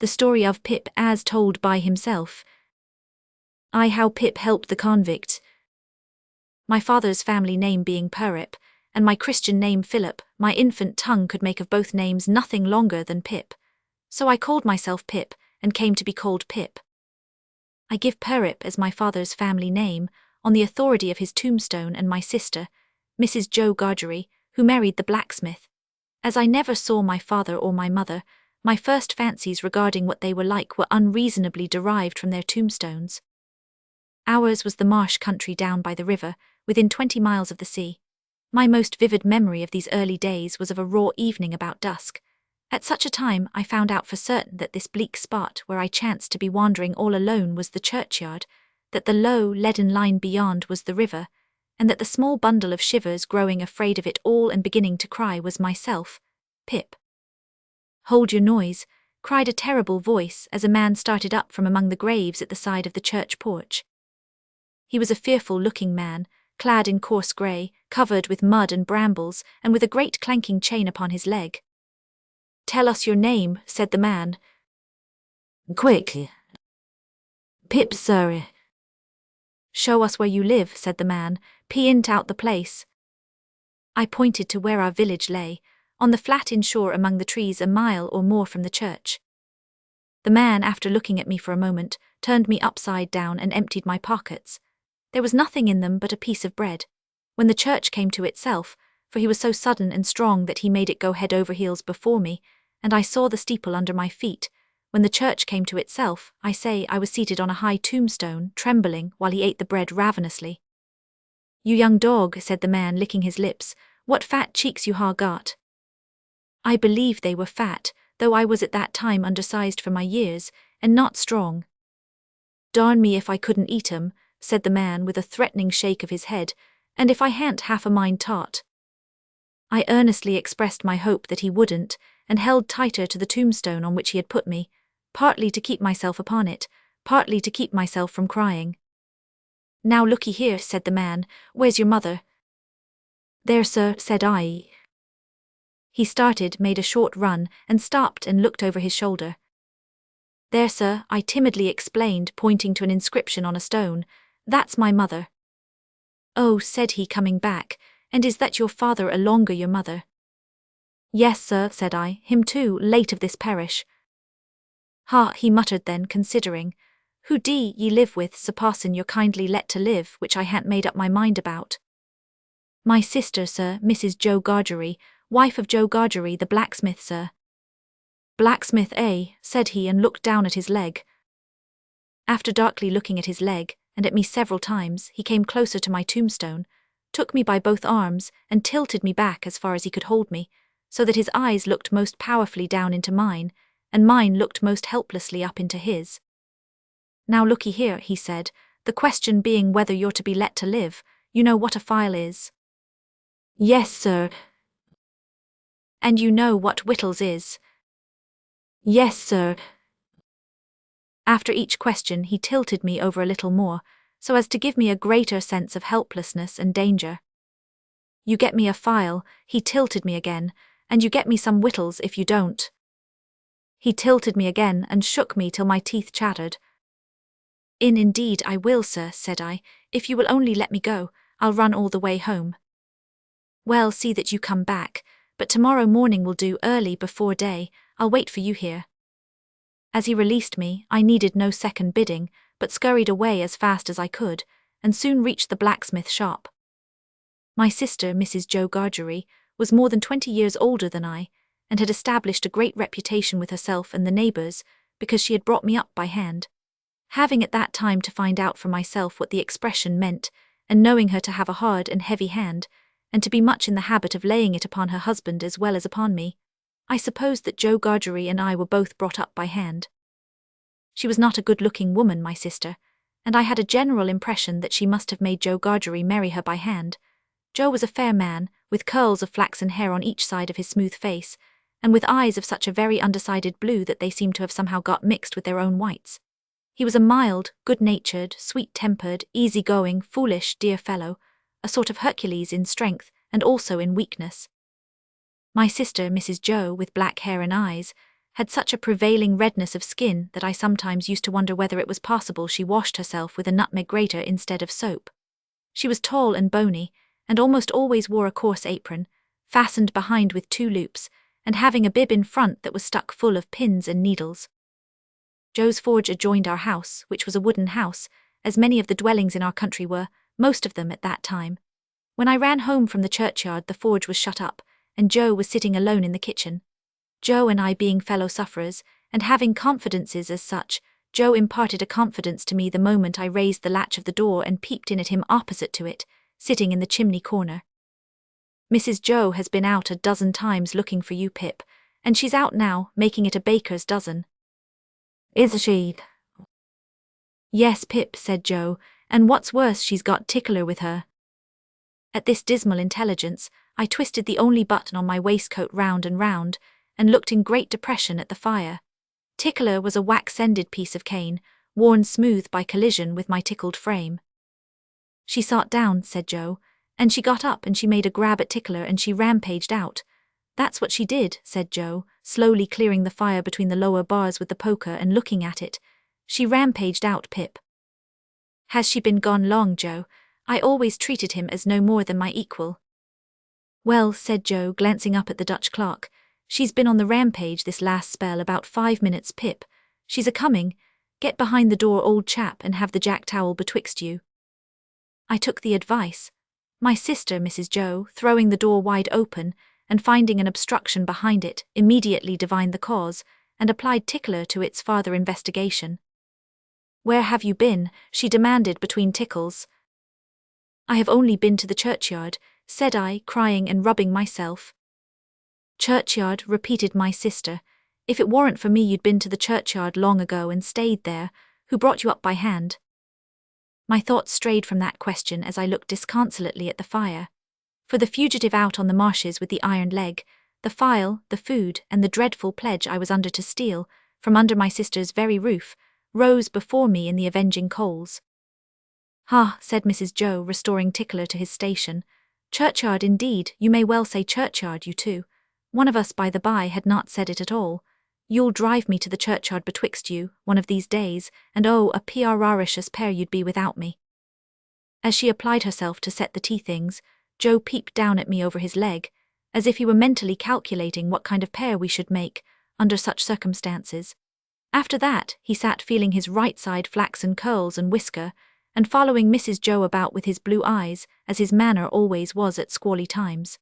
The Story of Pip as told by himself. How Pip helped the convicts. My father's family name being Pip, and my Christian name Philip, my infant tongue could make of both names nothing longer than Pip. So I called myself Pip, and came to be called Pip. I give Pip as my father's family name, on the authority of his tombstone and my sister, Mrs. Joe Gargery, who married the blacksmith. As I never saw my father or my mother, my first fancies regarding what they were like were unreasonably derived from their tombstones. Ours was the marsh country down by the river, within 20 miles of the sea. My most vivid memory of these early days was of a raw evening about dusk. At such a time I found out for certain that this bleak spot where I chanced to be wandering all alone was the churchyard, that the low, leaden line beyond was the river, and that the small bundle of shivers growing afraid of it all and beginning to cry was myself, Pip. "Hold your noise," cried a terrible voice as a man started up from among the graves at the side of the church porch. He was a fearful-looking man, clad in coarse grey, covered with mud and brambles, and with a great clanking chain upon his leg. "Tell us your name," said the man. "Quick." "Pip, sir." "Show us where you live," said the man, "pint out the place." I pointed to where our village lay, on the flat inshore among the trees a mile or more from the church. The man, after looking at me for a moment, turned me upside down and emptied my pockets. There was nothing in them but a piece of bread. When the church came to itself, for he was so sudden and strong that he made it go head over heels before me, and I saw the steeple under my feet, when the church came to itself, I was seated on a high tombstone, trembling, while he ate the bread ravenously. "You young dog," said the man, licking his lips, "what fat cheeks you ha got." I believed they were fat, though I was at that time undersized for my years, and not strong. "Darn me if I couldn't eat 'em," said the man with a threatening shake of his head, "and if I hadn't half a mind taught." I earnestly expressed my hope that he wouldn't, and held tighter to the tombstone on which he had put me, partly to keep myself upon it, partly to keep myself from crying. "Now looky here," said the man, "where's your mother?" "There, sir," said I. He started, made a short run, and stopped and looked over his shoulder. "There, sir," I timidly explained, pointing to an inscription on a stone, "that's my mother." "Oh," said he, coming back, "and is that your father longer your mother?" "Yes, sir," said I, "him too, late of this parish." "Ha," he muttered then, considering, "who d ye live with, suppossin' you're kindly let to live, which I hadn't made up my mind about." "My sister, sir, Mrs. Joe Gargery, wife of Joe Gargery the blacksmith, sir." "Blacksmith, eh?" said he, and looked down at his leg. After darkly looking at his leg, and at me several times, he came closer to my tombstone, took me by both arms, and tilted me back as far as he could hold me, so that his eyes looked most powerfully down into mine, and mine looked most helplessly up into his. "Now looky here," he said, "the question being whether you're to be let to live, you know what a file is?" "Yes, sir." "And you know what wittles is?" "Yes, sir." After each question he tilted me over a little more, so as to give me a greater sense of helplessness and danger. "You get me a file," he tilted me again, "and you get me some wittles if you don't." He tilted me again and shook me till my teeth chattered. Indeed I will, sir," said I, "if you will only let me go, I'll run all the way home." "Well, see that you come back, but tomorrow morning will do, early before day. I'll wait for you here." As he released me, I needed no second bidding, but scurried away as fast as I could, and soon reached the blacksmith shop. My sister, Mrs. Joe Gargery, was more than 20 years older than I, and had established a great reputation with herself and the neighbours, because she had brought me up by hand. Having at that time to find out for myself what the expression meant, and knowing her to have a hard and heavy hand, and to be much in the habit of laying it upon her husband as well as upon me, I supposed that Joe Gargery and I were both brought up by hand. She was not a good-looking woman, my sister, and I had a general impression that she must have made Joe Gargery marry her by hand. Joe was a fair man, with curls of flaxen hair on each side of his smooth face, and with eyes of such a very undecided blue that they seemed to have somehow got mixed with their own whites. He was a mild, good-natured, sweet-tempered, easy-going, foolish, dear fellow, a sort of Hercules in strength and also in weakness. My sister, Mrs. Joe, with black hair and eyes, had such a prevailing redness of skin that I sometimes used to wonder whether it was possible she washed herself with a nutmeg grater instead of soap. She was tall and bony, and almost always wore a coarse apron, fastened behind with 2 loops, and having a bib in front that was stuck full of pins and needles. Joe's forge adjoined our house, which was a wooden house, as many of the dwellings in our country were, most of them at that time. When I ran home from the churchyard, the forge was shut up, and Joe was sitting alone in the kitchen. Joe and I being fellow sufferers, and having confidences as such, Joe imparted a confidence to me the moment I raised the latch of the door and peeped in at him opposite to it, sitting in the chimney corner. "Mrs. Joe has been out a dozen times looking for you, Pip, and she's out now, making it a baker's dozen." Is she? "Yes, Pip," said Joe, "and what's worse, she's got Tickler with her." At this dismal intelligence, I twisted the only button on my waistcoat round and round, and looked in great depression at the fire. Tickler was a wax-ended piece of cane, worn smooth by collision with my tickled frame. "She sat down," said Joe, "and she got up and she made a grab at Tickler and she rampaged out." "That's what she did," said Joe, slowly clearing the fire between the lower bars with the poker and looking at it. "She rampaged out, Pip." "Has she been gone long, Joe? I always treated him as no more than my equal." "Well," said Joe, glancing up at the Dutch clock, "she's been on the rampage this last spell about 5 minutes, Pip. She's a-coming. Get behind the door, old chap, and have the jack towel betwixt you." I took the advice. My sister, Mrs. Joe, throwing the door wide open, and finding an obstruction behind it, immediately divined the cause, and applied Tickler to its farther investigation. "Where have you been?" she demanded between tickles. "I have only been to the churchyard," said I, crying and rubbing myself. "Churchyard," repeated my sister. "If it weren't for me, you'd been to the churchyard long ago and stayed there. Who brought you up by hand?" My thoughts strayed from that question as I looked disconsolately at the fire. For the fugitive out on the marshes with the iron leg, the file, the food, and the dreadful pledge I was under to steal, from under my sister's very roof, rose before me in the avenging coals. "Ha," said Mrs. Joe, restoring Tickler to his station. "Churchyard indeed, you may well say churchyard, you two. One of us, by the by, had not said it at all. You'll drive me to the churchyard betwixt you, one of these days, and oh, a precious pair you'd be without me." As she applied herself to set the tea things, Joe peeped down at me over his leg, as if he were mentally calculating what kind of pair we should make, under such circumstances. After that, he sat feeling his right side flaxen curls and whisker, and following Mrs. Joe about with his blue eyes, as his manner always was at squally times.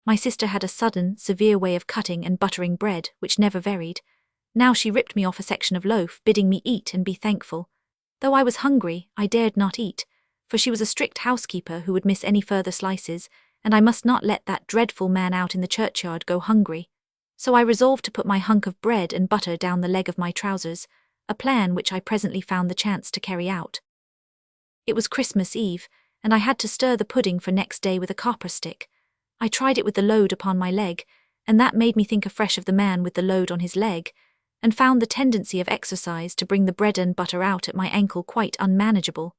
My sister had a sudden, severe way of cutting and buttering bread, which never varied. Now she ripped me off a section of loaf, bidding me eat and be thankful. Though I was hungry, I dared not eat, for she was a strict housekeeper who would miss any further slices, and I must not let that dreadful man out in the churchyard go hungry. So I resolved to put my hunk of bread and butter down the leg of my trousers, a plan which I presently found the chance to carry out. It was Christmas Eve, and I had to stir the pudding for next day with a copper stick. I tried it with the load upon my leg, and that made me think afresh of the man with the load on his leg, and found the tendency of exercise to bring the bread and butter out at my ankle quite unmanageable.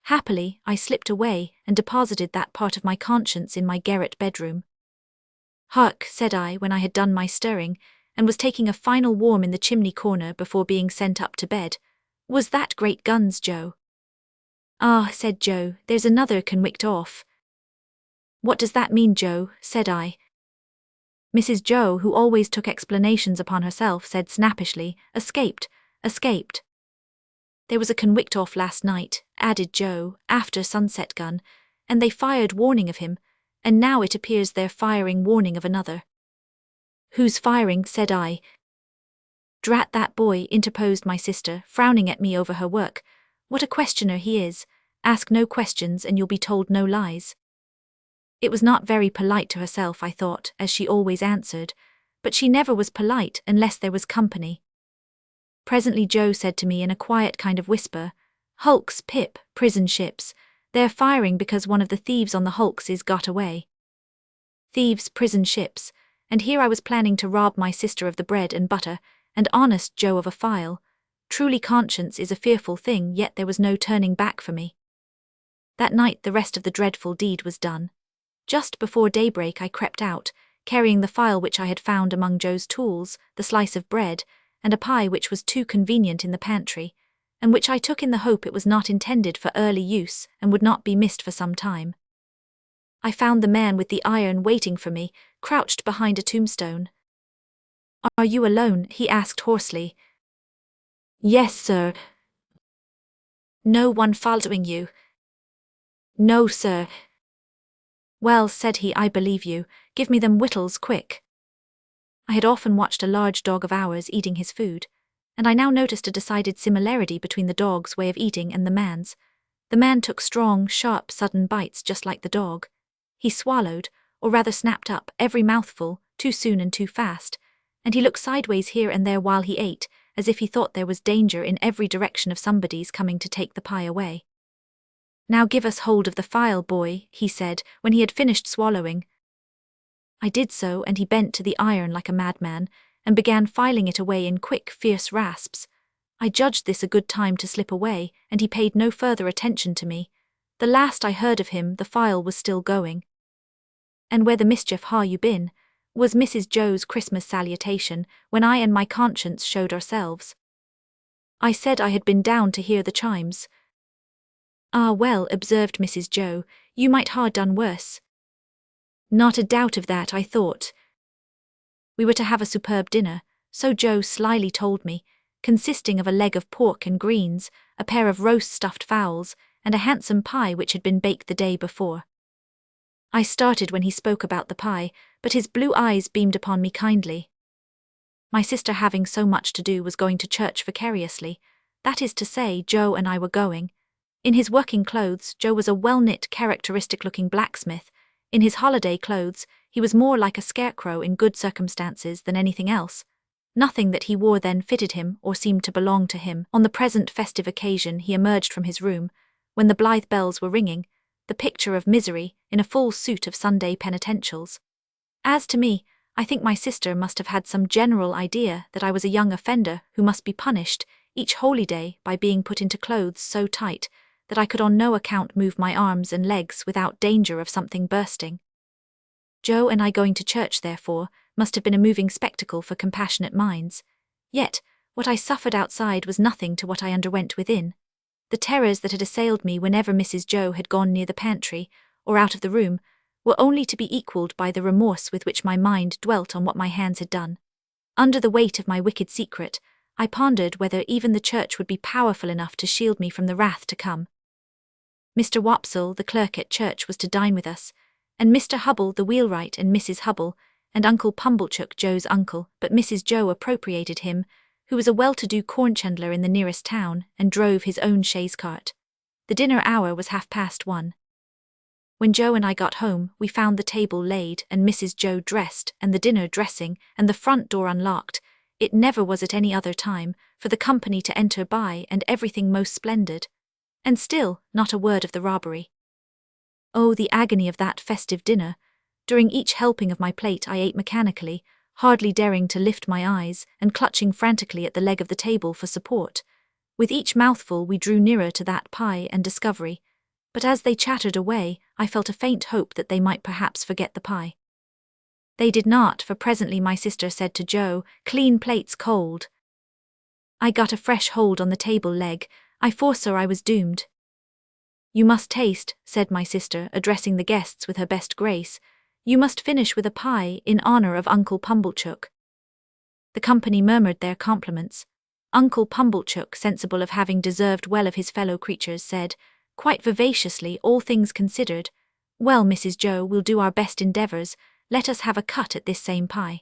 Happily, I slipped away and deposited that part of my conscience in my garret bedroom. "Hark," said I when I had done my stirring, and was taking a final warm in the chimney corner before being sent up to bed. "Was that great guns, Joe?" "Ah," said Joe, "there's another conwicked off." "What does that mean, Joe?" said I. Mrs. Joe, who always took explanations upon herself, said snappishly, "Escaped, escaped." "There was a conwicked off last night," added Joe, "after sunset gun, and they fired warning of him, and now it appears they're firing warning of another." "Who's firing?" said I. "Drat that boy," interposed my sister, frowning at me over her work. "What a questioner he is. Ask no questions and you'll be told no lies." It was not very polite to herself, I thought, as she always answered, but she never was polite unless there was company. Presently Joe said to me in a quiet kind of whisper, "Hulks, Pip, prison ships. They're firing because one of the thieves on the hulks is got away." Thieves, prison ships, and here I was planning to rob my sister of the bread and butter, and honest Joe of a file. Truly conscience is a fearful thing, yet there was no turning back for me. That night the rest of the dreadful deed was done. Just before daybreak I crept out, carrying the file which I had found among Joe's tools, the slice of bread, and a pie which was too convenient in the pantry, and which I took in the hope it was not intended for early use and would not be missed for some time. I found the man with the iron waiting for me, crouched behind a tombstone. "Are you alone?" he asked hoarsely. "Yes, sir." "No one following you?" "No, sir." "Well," said he, "I believe you. Give me them whittles, quick." I had often watched a large dog of ours eating his food, and I now noticed a decided similarity between the dog's way of eating and the man's. The man took strong, sharp, sudden bites just like the dog. He swallowed, or rather snapped up, every mouthful, too soon and too fast, and he looked sideways here and there while he ate, as if he thought there was danger in every direction of somebody's coming to take the pie away. "Now give us hold of the file, boy," he said, when he had finished swallowing. I did so, and he bent to the iron like a madman, and began filing it away in quick, fierce rasps. I judged this a good time to slip away, and he paid no further attention to me. The last I heard of him, the file was still going. "And where the mischief ha' you been?" was Mrs. Joe's Christmas salutation, when I and my conscience showed ourselves. I said I had been down to hear the chimes. "Ah, well," observed Mrs. Joe, "you might ha' done worse." Not a doubt of that, I thought. We were to have a superb dinner, so Joe slyly told me, consisting of a leg of pork and greens, a pair of roast stuffed fowls, and a handsome pie which had been baked the day before. I started when he spoke about the pie, but his blue eyes beamed upon me kindly. My sister, having so much to do, was going to church vicariously. That is to say, Joe and I were going. In his working clothes, Joe was a well-knit, characteristic-looking blacksmith. In his holiday clothes, he was more like a scarecrow in good circumstances than anything else. Nothing that he wore then fitted him or seemed to belong to him. On the present festive occasion he emerged from his room, when the blithe bells were ringing, the picture of misery, in a full suit of Sunday penitentials. As to me, I think my sister must have had some general idea that I was a young offender who must be punished each holy day by being put into clothes so tight that I could on no account move my arms and legs without danger of something bursting. Joe and I going to church, therefore, must have been a moving spectacle for compassionate minds. Yet, what I suffered outside was nothing to what I underwent within. The terrors that had assailed me whenever Mrs. Joe had gone near the pantry, or out of the room, were only to be equalled by the remorse with which my mind dwelt on what my hands had done. Under the weight of my wicked secret, I pondered whether even the church would be powerful enough to shield me from the wrath to come. Mr. Wopsle, the clerk at church, was to dine with us, and Mr. Hubble, the wheelwright, and Mrs. Hubble, and Uncle Pumblechook, Joe's uncle, but Mrs. Joe appropriated him, who was a well-to-do corn chandler in the nearest town, and drove his own chaise cart. The dinner hour was 1:30. When Joe and I got home, we found the table laid, and Mrs. Joe dressed, and the dinner dressing, and the front door unlocked. It never was at any other time, for the company to enter by, and everything most splendid. And still, not a word of the robbery. Oh, the agony of that festive dinner! During each helping of my plate I ate mechanically, hardly daring to lift my eyes, and clutching frantically at the leg of the table for support. With each mouthful we drew nearer to that pie and discovery, but as they chattered away, I felt a faint hope that they might perhaps forget the pie. They did not, for presently my sister said to Joe, "Clean plates cold." I got a fresh hold on the table leg. I foresaw I was doomed. "You must taste," said my sister, addressing the guests with her best grace. "You must finish with a pie in honor of Uncle Pumblechook." The company murmured their compliments. Uncle Pumblechook, sensible of having deserved well of his fellow creatures, said, quite vivaciously, all things considered, "Well, Mrs. Joe, we'll do our best endeavours. Let us have a cut at this same pie."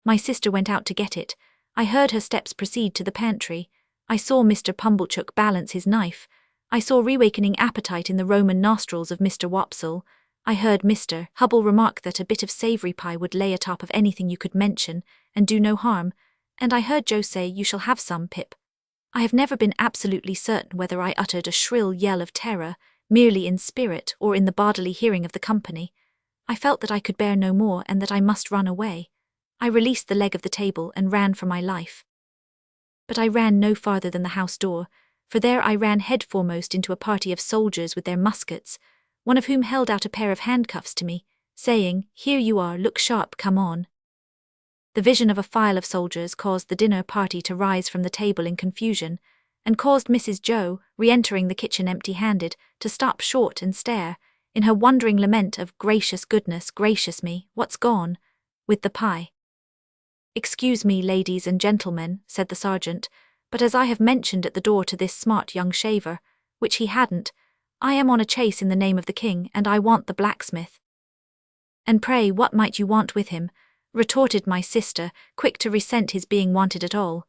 My sister went out to get it. I heard her steps proceed to the pantry. I saw Mr. Pumblechook balance his knife. I saw reawakening appetite in the Roman nostrils of Mr. Wopsle. I heard Mr. Hubble remark that a bit of savoury pie would lay atop of anything you could mention, and do no harm, and I heard Joe say, "You shall have some, Pip." I have never been absolutely certain whether I uttered a shrill yell of terror, merely in spirit or in the bodily hearing of the company. I felt that I could bear no more and that I must run away. I released the leg of the table and ran for my life. But I ran no farther than the house door, for there I ran head foremost into a party of soldiers with their muskets, one of whom held out a pair of handcuffs to me, saying, "Here you are, look sharp, come on." The vision of a file of soldiers caused the dinner party to rise from the table in confusion, and caused Mrs. Joe, re-entering the kitchen empty-handed, to stop short and stare, in her wondering lament of "Gracious goodness, gracious me, what's gone with the pie?" "Excuse me, ladies and gentlemen," said the sergeant, "but as I have mentioned at the door to this smart young shaver, which he hadn't, I am on a chase in the name of the king, and I want the blacksmith." "And pray what might you want with him?" retorted my sister, quick to resent his being wanted at all.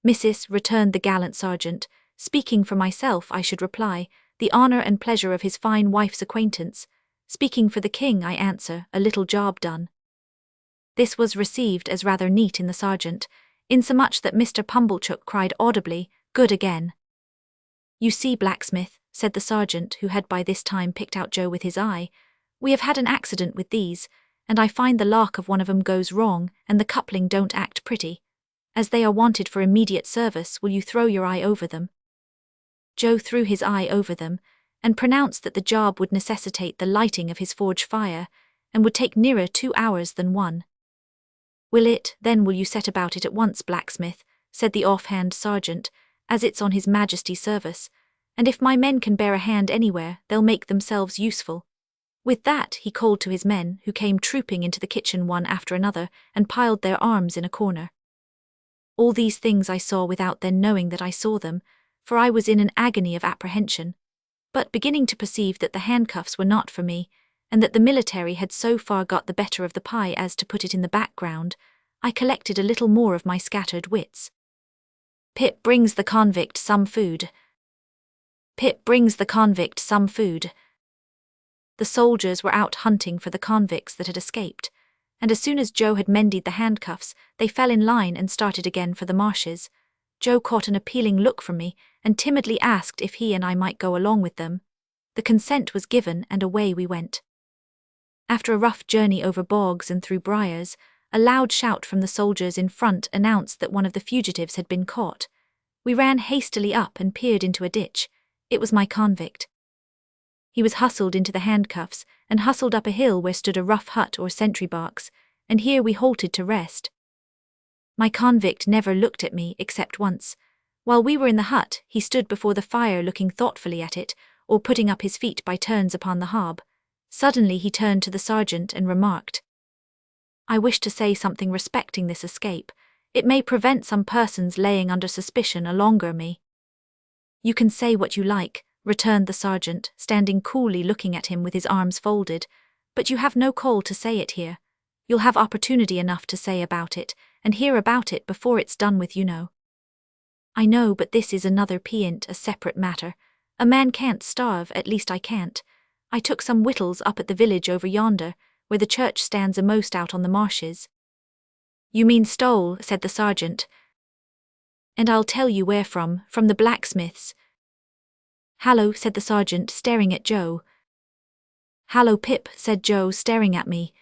"Missus," returned the gallant sergeant, "speaking for myself I should reply, the honour and pleasure of his fine wife's acquaintance. Speaking for the king I answer, a little job done." This was received as rather neat in the sergeant, insomuch that Mr. Pumblechook cried audibly, "Good again." "You see, blacksmith," said the sergeant, who had by this time picked out Joe with his eye, "we have had an accident with these, and I find the lock of one of 'em goes wrong, and the coupling don't act pretty. As they are wanted for immediate service, will you throw your eye over them?" Joe threw his eye over them, and pronounced that the job would necessitate the lighting of his forge fire, and would take nearer 2 hours than 1. "Will it, then will you set about it at once, blacksmith," said the off-hand sergeant, "as it's on his Majesty's service, and if my men can bear a hand anywhere, they'll make themselves useful." With that he called to his men, who came trooping into the kitchen one after another, and piled their arms in a corner. All these things I saw without then knowing that I saw them, for I was in an agony of apprehension. But beginning to perceive that the handcuffs were not for me, and that the military had so far got the better of the pie as to put it in the background, I collected a little more of my scattered wits. "Pip brings the convict some food. Pip brings the convict some food." The soldiers were out hunting for the convicts that had escaped, and as soon as Joe had mended the handcuffs, they fell in line and started again for the marshes. Joe caught an appealing look from me, and timidly asked if he and I might go along with them. The consent was given, and away we went. After a rough journey over bogs and through briars, a loud shout from the soldiers in front announced that one of the fugitives had been caught. We ran hastily up and peered into a ditch. It was my convict. He was hustled into the handcuffs, and hustled up a hill where stood a rough hut or sentry box, and here we halted to rest. My convict never looked at me except once. While we were in the hut, he stood before the fire looking thoughtfully at it, or putting up his feet by turns upon the hob. Suddenly he turned to the sergeant and remarked, "I wish to say something respecting this escape. It may prevent some persons laying under suspicion alonger me." "You can say what you like," returned the sergeant, standing coolly looking at him with his arms folded, "but you have no call to say it here. You'll have opportunity enough to say about it, and hear about it before it's done with, you know." "I know, but this is another peant, a separate matter. A man can't starve, at least I can't. I took some victuals up at the village over yonder, where the church stands amost out on the marshes." "You mean stole," said the sergeant. "And I'll tell you where from the blacksmith's." "Hallo," said the sergeant, staring at Joe. "Hallo, Pip," said Joe, staring at me.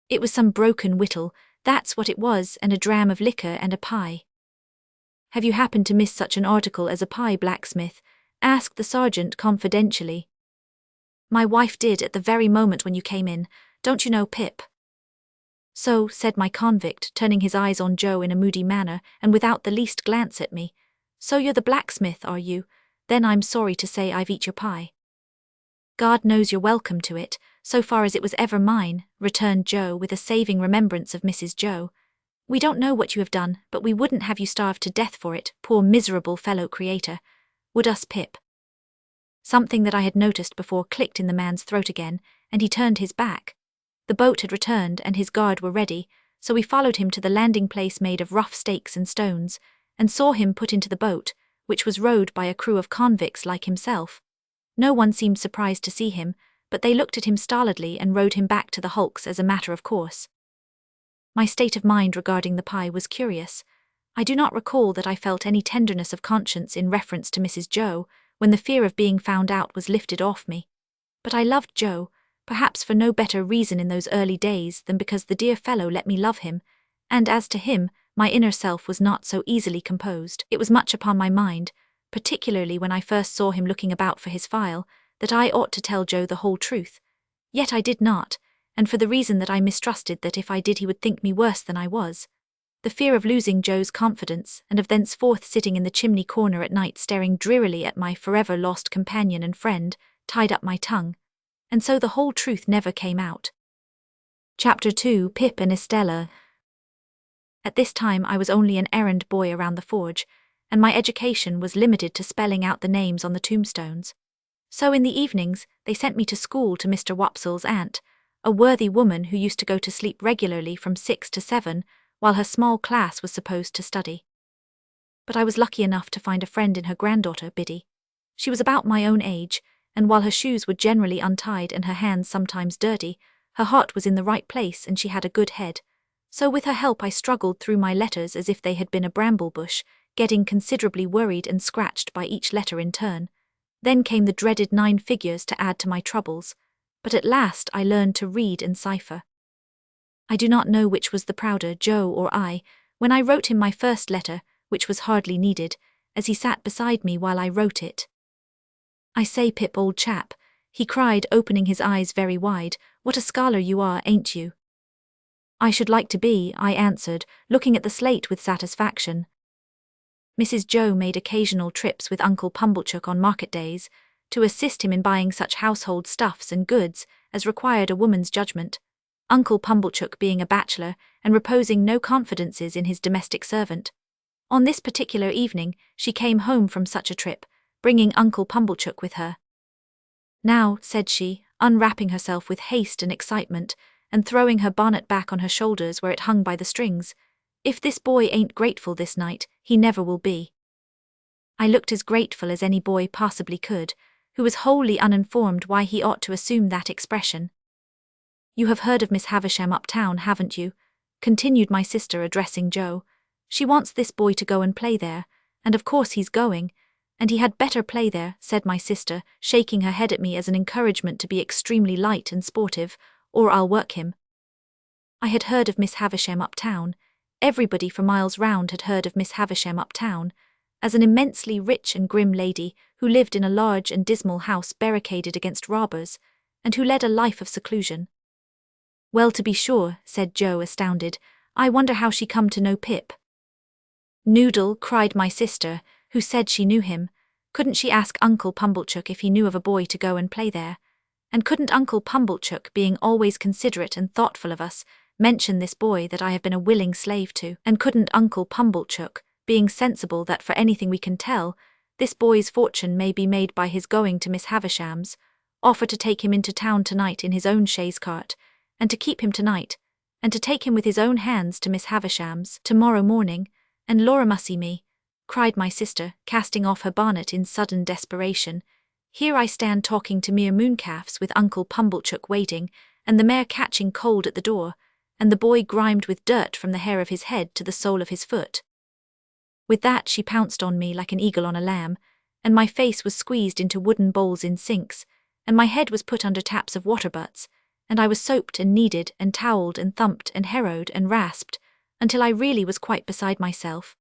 "It was some broken whittle, that's what it was, and a dram of liquor and a pie." "Have you happened to miss such an article as a pie, blacksmith?" asked the sergeant confidentially. "My wife did at the very moment when you came in, don't you know, Pip?" "So," said my convict, turning his eyes on Joe in a moody manner, and without the least glance at me. "So you're the blacksmith, are you? Then I'm sorry to say I've eat your pie." "God knows you're welcome to it, so far as it was ever mine," returned Joe with a saving remembrance of Mrs. Joe. "We don't know what you have done, but we wouldn't have you starve to death for it, poor miserable fellow creator. Would us, Pip?" Something that I had noticed before clicked in the man's throat again, and he turned his back. The boat had returned, and his guard were ready, so we followed him to the landing place made of rough stakes and stones, and saw him put into the boat, which was rowed by a crew of convicts like himself. No one seemed surprised to see him, but they looked at him stolidly and rowed him back to the hulks as a matter of course. My state of mind regarding the pie was curious. I do not recall that I felt any tenderness of conscience in reference to Mrs. Joe, when the fear of being found out was lifted off me. But I loved Joe, perhaps for no better reason in those early days than because the dear fellow let me love him, and as to him, my inner self was not so easily composed. It was much upon my mind, particularly when I first saw him looking about for his file, that I ought to tell Joe the whole truth. Yet I did not, and for the reason that I mistrusted that if I did he would think me worse than I was. The fear of losing Joe's confidence, and of thenceforth sitting in the chimney corner at night staring drearily at my forever lost companion and friend, tied up my tongue, and so the whole truth never came out. Chapter 2: Pip and Estella. At this time I was only an errand boy around the forge, and my education was limited to spelling out the names on the tombstones. So in the evenings they sent me to school to Mr. Wopsle's aunt, a worthy woman who used to go to sleep regularly from 6 to 7, while her small class was supposed to study. But I was lucky enough to find a friend in her granddaughter, Biddy. She was about my own age, and while her shoes were generally untied and her hands sometimes dirty, her heart was in the right place and she had a good head. So with her help I struggled through my letters as if they had been a bramble bush, getting considerably worried and scratched by each letter in turn. Then came the dreaded 9 figures to add to my troubles, but at last I learned to read and cipher. I do not know which was the prouder, Joe or I, when I wrote him my first letter, which was hardly needed, as he sat beside me while I wrote it. "I say, Pip, old chap," he cried, opening his eyes very wide, "what a scholar you are, ain't you?" "I should like to be," I answered, looking at the slate with satisfaction. Mrs. Joe made occasional trips with Uncle Pumblechook on market days, to assist him in buying such household stuffs and goods as required a woman's judgment, Uncle Pumblechook being a bachelor and reposing no confidences in his domestic servant. On this particular evening she came home from such a trip, bringing Uncle Pumblechook with her. "Now," said she, unwrapping herself with haste and excitement, and throwing her bonnet back on her shoulders where it hung by the strings, "if this boy ain't grateful this night, he never will be." I looked as grateful as any boy possibly could, who was wholly uninformed why he ought to assume that expression. "You have heard of Miss Havisham uptown, haven't you?" continued my sister, addressing Joe. "She wants this boy to go and play there, and of course he's going, and he had better play there," said my sister, shaking her head at me as an encouragement to be extremely light and sportive, "or I'll work him." I had heard of Miss Havisham uptown. Everybody for miles round had heard of Miss Havisham uptown, as an immensely rich and grim lady who lived in a large and dismal house barricaded against robbers, and who led a life of seclusion. "Well, to be sure," said Joe, astounded. "I wonder how she come to know Pip." "Noodle," cried my sister, who said she knew him. "Couldn't she ask Uncle Pumblechook if he knew of a boy to go and play there? And couldn't Uncle Pumblechook, being always considerate and thoughtful of us, mention this boy that I have been a willing slave to? And couldn't Uncle Pumblechook, being sensible that for anything we can tell, this boy's fortune may be made by his going to Miss Havisham's, offer to take him into town tonight in his own chaise cart, and to keep him tonight, and to take him with his own hands to Miss Havisham's tomorrow morning, and Lorrimussy me," cried my sister, casting off her bonnet in sudden desperation, "here I stand talking to mere mooncalves with Uncle Pumblechook waiting, and the mare catching cold at the door, and the boy grimed with dirt from the hair of his head to the sole of his foot." With that she pounced on me like an eagle on a lamb, and my face was squeezed into wooden bowls in sinks, and my head was put under taps of water butts, and I was soaped and kneaded and towelled and thumped and harrowed and rasped, until I really was quite beside myself.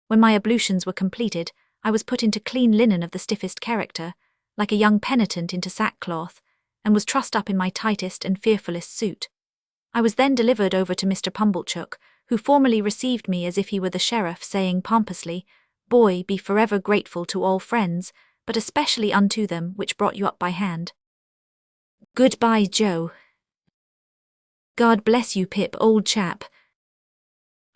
When my ablutions were completed, I was put into clean linen of the stiffest character, like a young penitent into sackcloth, and was trussed up in my tightest and fearfullest suit. I was then delivered over to Mr. Pumblechook, who formally received me as if he were the sheriff, saying pompously, "Boy, be forever grateful to all friends, but especially unto them which brought you up by hand. Goodbye, Joe. God bless you, Pip, old chap."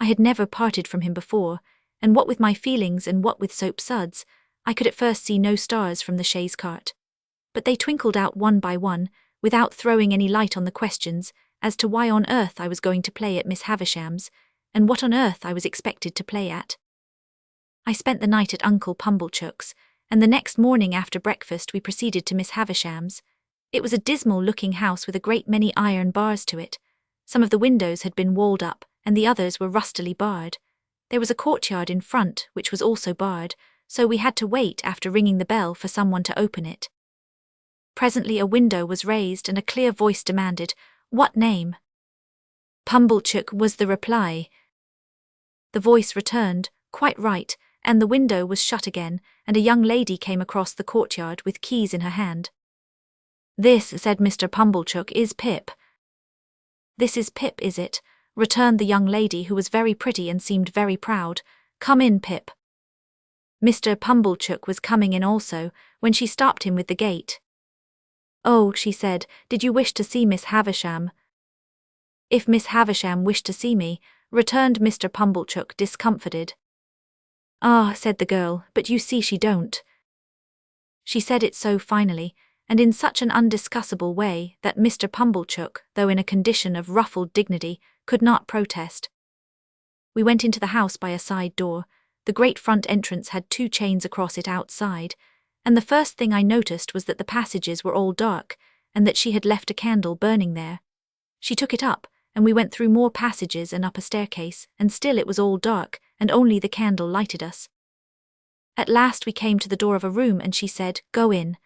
I had never parted from him before, and what with my feelings and what with soap suds, I could at first see no stars from the chaise cart. But they twinkled out one by one, without throwing any light on the questions as to why on earth I was going to play at Miss Havisham's, and what on earth I was expected to play at. I spent the night at Uncle Pumblechook's, and the next morning after breakfast we proceeded to Miss Havisham's. It was a dismal-looking house with a great many iron bars to it. Some of the windows had been walled up, and the others were rustily barred. There was a courtyard in front, which was also barred, so we had to wait after ringing the bell for someone to open it. Presently a window was raised, and a clear voice demanded, "What name?" "Pumblechook," was the reply. The voice returned, "Quite right," and the window was shut again, and a young lady came across the courtyard with keys in her hand. "This," said Mr. Pumblechook, "is Pip." "This is Pip, is it?" returned the young lady, who was very pretty and seemed very proud. "Come in, Pip." Mr. Pumblechook was coming in also, when she stopped him with the gate. "Oh," she said, "did you wish to see Miss Havisham?" "If Miss Havisham wished to see me," returned Mr. Pumblechook, discomfited. "Ah," said the girl, "but you see she don't." She said it so finally, and in such an undiscussable way, that Mr. Pumblechook, though in a condition of ruffled dignity, could not protest. We went into the house by a side door. The great front entrance had 2 chains across it outside, and the first thing I noticed was that the passages were all dark, and that she had left a candle burning there. She took it up, and we went through more passages and up a staircase, and still it was all dark, and only the candle lighted us. At last we came to the door of a room, and she said, "Go in."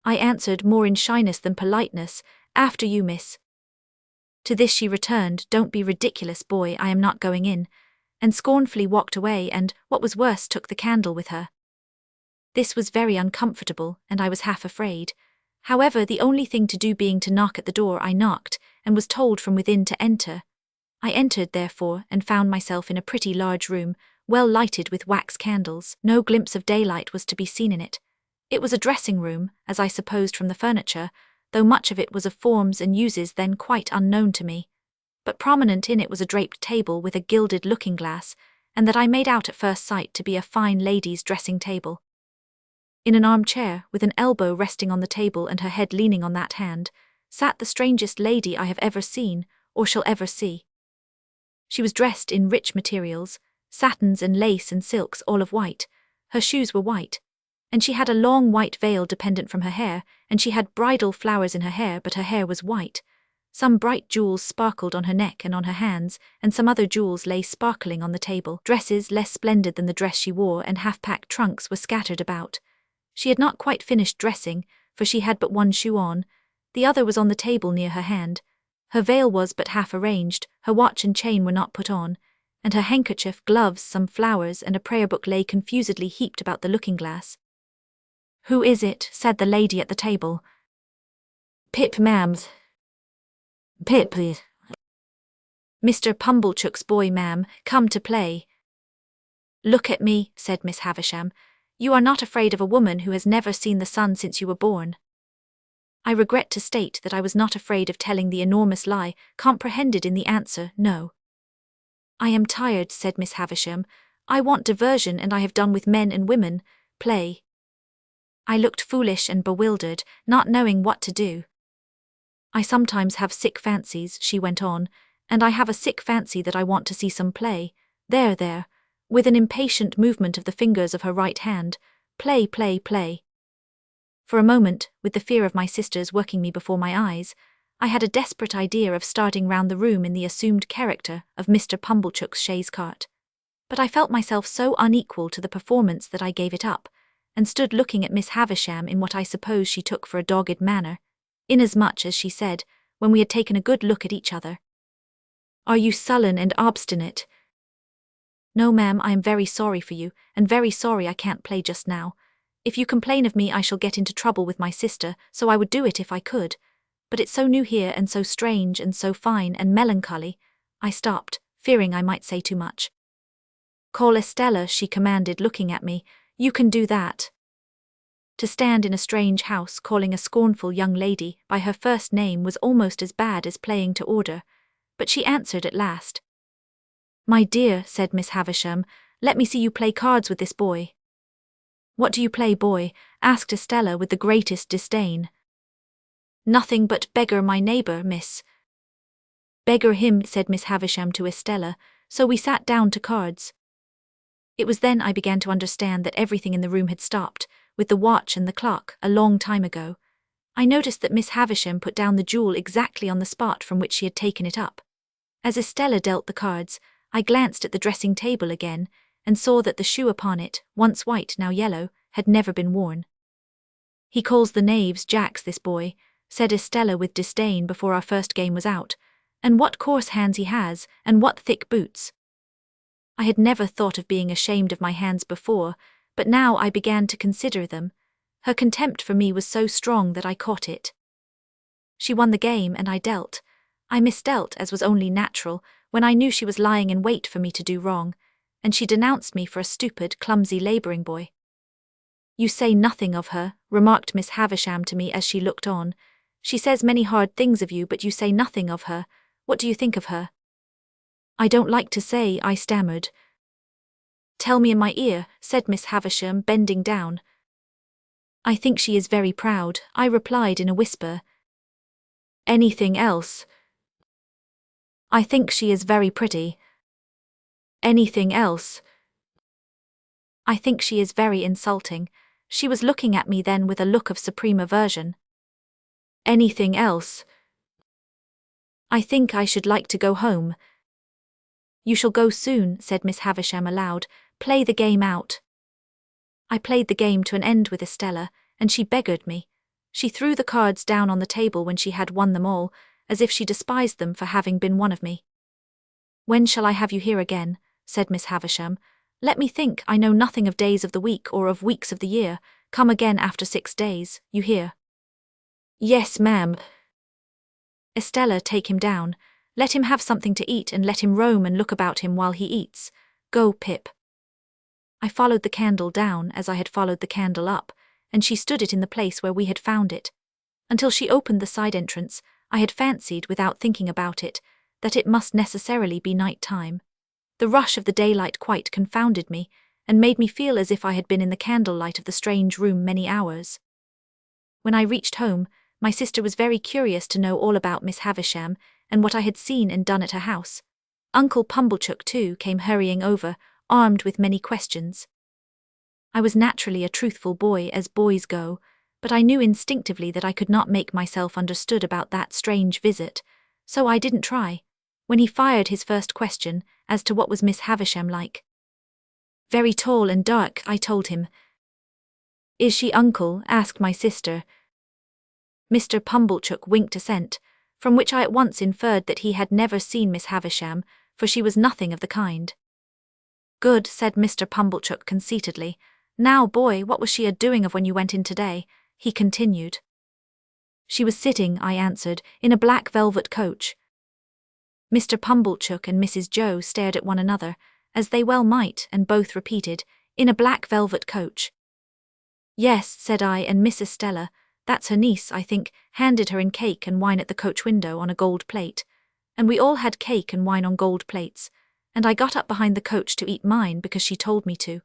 I answered, more in shyness than politeness, "After you, miss." To this she returned, "Don't be ridiculous, boy, I am not going in," and scornfully walked away and, what was worse, took the candle with her. This was very uncomfortable, and I was half afraid. However, the only thing to do being to knock at the door, I knocked, and was told from within to enter. I entered, therefore, and found myself in a pretty large room, well lighted with wax candles. No glimpse of daylight was to be seen in it. It was a dressing room, as I supposed from the furniture, though much of it was of forms and uses then quite unknown to me. But prominent in it was a draped table with a gilded looking-glass, and that I made out at first sight to be a fine lady's dressing table. In an armchair, with an elbow resting on the table and her head leaning on that hand, sat the strangest lady I have ever seen, or shall ever see. She was dressed in rich materials, satins and lace and silks, all of white. Her shoes were white, and she had a long white veil dependent from her hair, and she had bridal flowers in her hair, but her hair was white. Some bright jewels sparkled on her neck and on her hands, and some other jewels lay sparkling on the table. Dresses less splendid than the dress she wore and half-packed trunks were scattered about. She had not quite finished dressing, for she had but 1 shoe on. The other was on the table near her hand. Her veil was but half arranged, her watch and chain were not put on, and her handkerchief, gloves, some flowers, and a prayer book lay confusedly heaped about the looking-glass. "Who is it?" said the lady at the table. "Pip, ma'am." "Pip, please." "Mr. Pumblechook's boy, ma'am, come to play." "Look at me," said Miss Havisham. "You are not afraid of a woman who has never seen the sun since you were born." I regret to state that I was not afraid of telling the enormous lie comprehended in the answer, "No." "I am tired," said Miss Havisham. "I want diversion, and I have done with men and women. Play." I looked foolish and bewildered, not knowing what to do. "I sometimes have sick fancies," she went on, "and I have a sick fancy that I want to see some play. There," with an impatient movement of the fingers of her right hand, "play, play, play." For a moment, with the fear of my sisters working me before my eyes, I had a desperate idea of starting round the room in the assumed character of Mr. Pumblechook's chaise cart. But I felt myself so unequal to the performance that I gave it up, and stood looking at Miss Havisham in what I suppose she took for a dogged manner, inasmuch as she said, when we had taken a good look at each other, "Are you sullen and obstinate?" "No, ma'am, I am very sorry for you, and very sorry I can't play just now. If you complain of me I shall get into trouble with my sister, so I would do it if I could. But it's so new here and so strange and so fine and melancholy." I stopped, fearing I might say too much. "Call Estella," she commanded, looking at me. "You can do that." To stand in a strange house calling a scornful young lady by her first name was almost as bad as playing to order, but she answered at last. "My dear," said Miss Havisham, "let me see you play cards with this boy." "What do you play, boy?" asked Estella with the greatest disdain. "Nothing but beggar my neighbour, miss." "Beggar him," said Miss Havisham to Estella, so we sat down to cards. It was then I began to understand that everything in the room had stopped, with the watch and the clock, a long time ago. I noticed that Miss Havisham put down the jewel exactly on the spot from which she had taken it up. As Estella dealt the cards, I glanced at the dressing table again, and saw that the shoe upon it, once white, now yellow, had never been worn. "He calls the knaves jacks, this boy," said Estella with disdain before our first game was out. "And what coarse hands he has, and what thick boots." I had never thought of being ashamed of my hands before, but now I began to consider them. Her contempt for me was so strong that I caught it. She won the game and I dealt. I misdealt, as was only natural, when I knew she was lying in wait for me to do wrong, and she denounced me for a stupid, clumsy labouring boy. You say nothing of her, remarked Miss Havisham to me as she looked on. She says many hard things of you, but you say nothing of her. What do you think of her? I don't like to say, I stammered. Tell me in my ear, said Miss Havisham, bending down. I think she is very proud, I replied in a whisper. Anything else? I think she is very pretty. Anything else? I think she is very insulting. She was looking at me then with a look of supreme aversion. Anything else? I think I should like to go home. You shall go soon, said Miss Havisham aloud. Play the game out. I played the game to an end with Estella, and she beggared me. She threw the cards down on the table when she had won them all, as if she despised them for having been one of me. When shall I have you here again? Said Miss Havisham. Let me think, I know nothing of days of the week or of weeks of the year. Come again after 6 days, you hear? Yes, ma'am. Estella, take him down. Let him have something to eat and let him roam and look about him while he eats. Go, Pip. I followed the candle down as I had followed the candle up, and she stood it in the place where we had found it. Until she opened the side entrance, I had fancied, without thinking about it, that it must necessarily be night time. The rush of the daylight quite confounded me, and made me feel as if I had been in the candlelight of the strange room many hours. When I reached home, my sister was very curious to know all about Miss Havisham and what I had seen and done at her house. Uncle Pumblechook, too, came hurrying over, armed with many questions. I was naturally a truthful boy, as boys go, but I knew instinctively that I could not make myself understood about that strange visit, so I didn't try. When he fired his first question, as to what was Miss Havisham like. Very tall and dark, I told him. Is she, uncle? Asked my sister. Mr. Pumblechook winked assent, from which I at once inferred that he had never seen Miss Havisham, for she was nothing of the kind. Good, said Mr. Pumblechook conceitedly. Now, boy, what was she a-doing of when you went in today? He continued. She was sitting, I answered, in a black velvet coach. Mr. Pumblechook and Mrs. Joe stared at one another, as they well might, and both repeated, in a black velvet coach. Yes, said I, and Miss Estella, that's her niece, I think, handed her in cake and wine at the coach window on a gold plate, and we all had cake and wine on gold plates, and I got up behind the coach to eat mine because she told me to.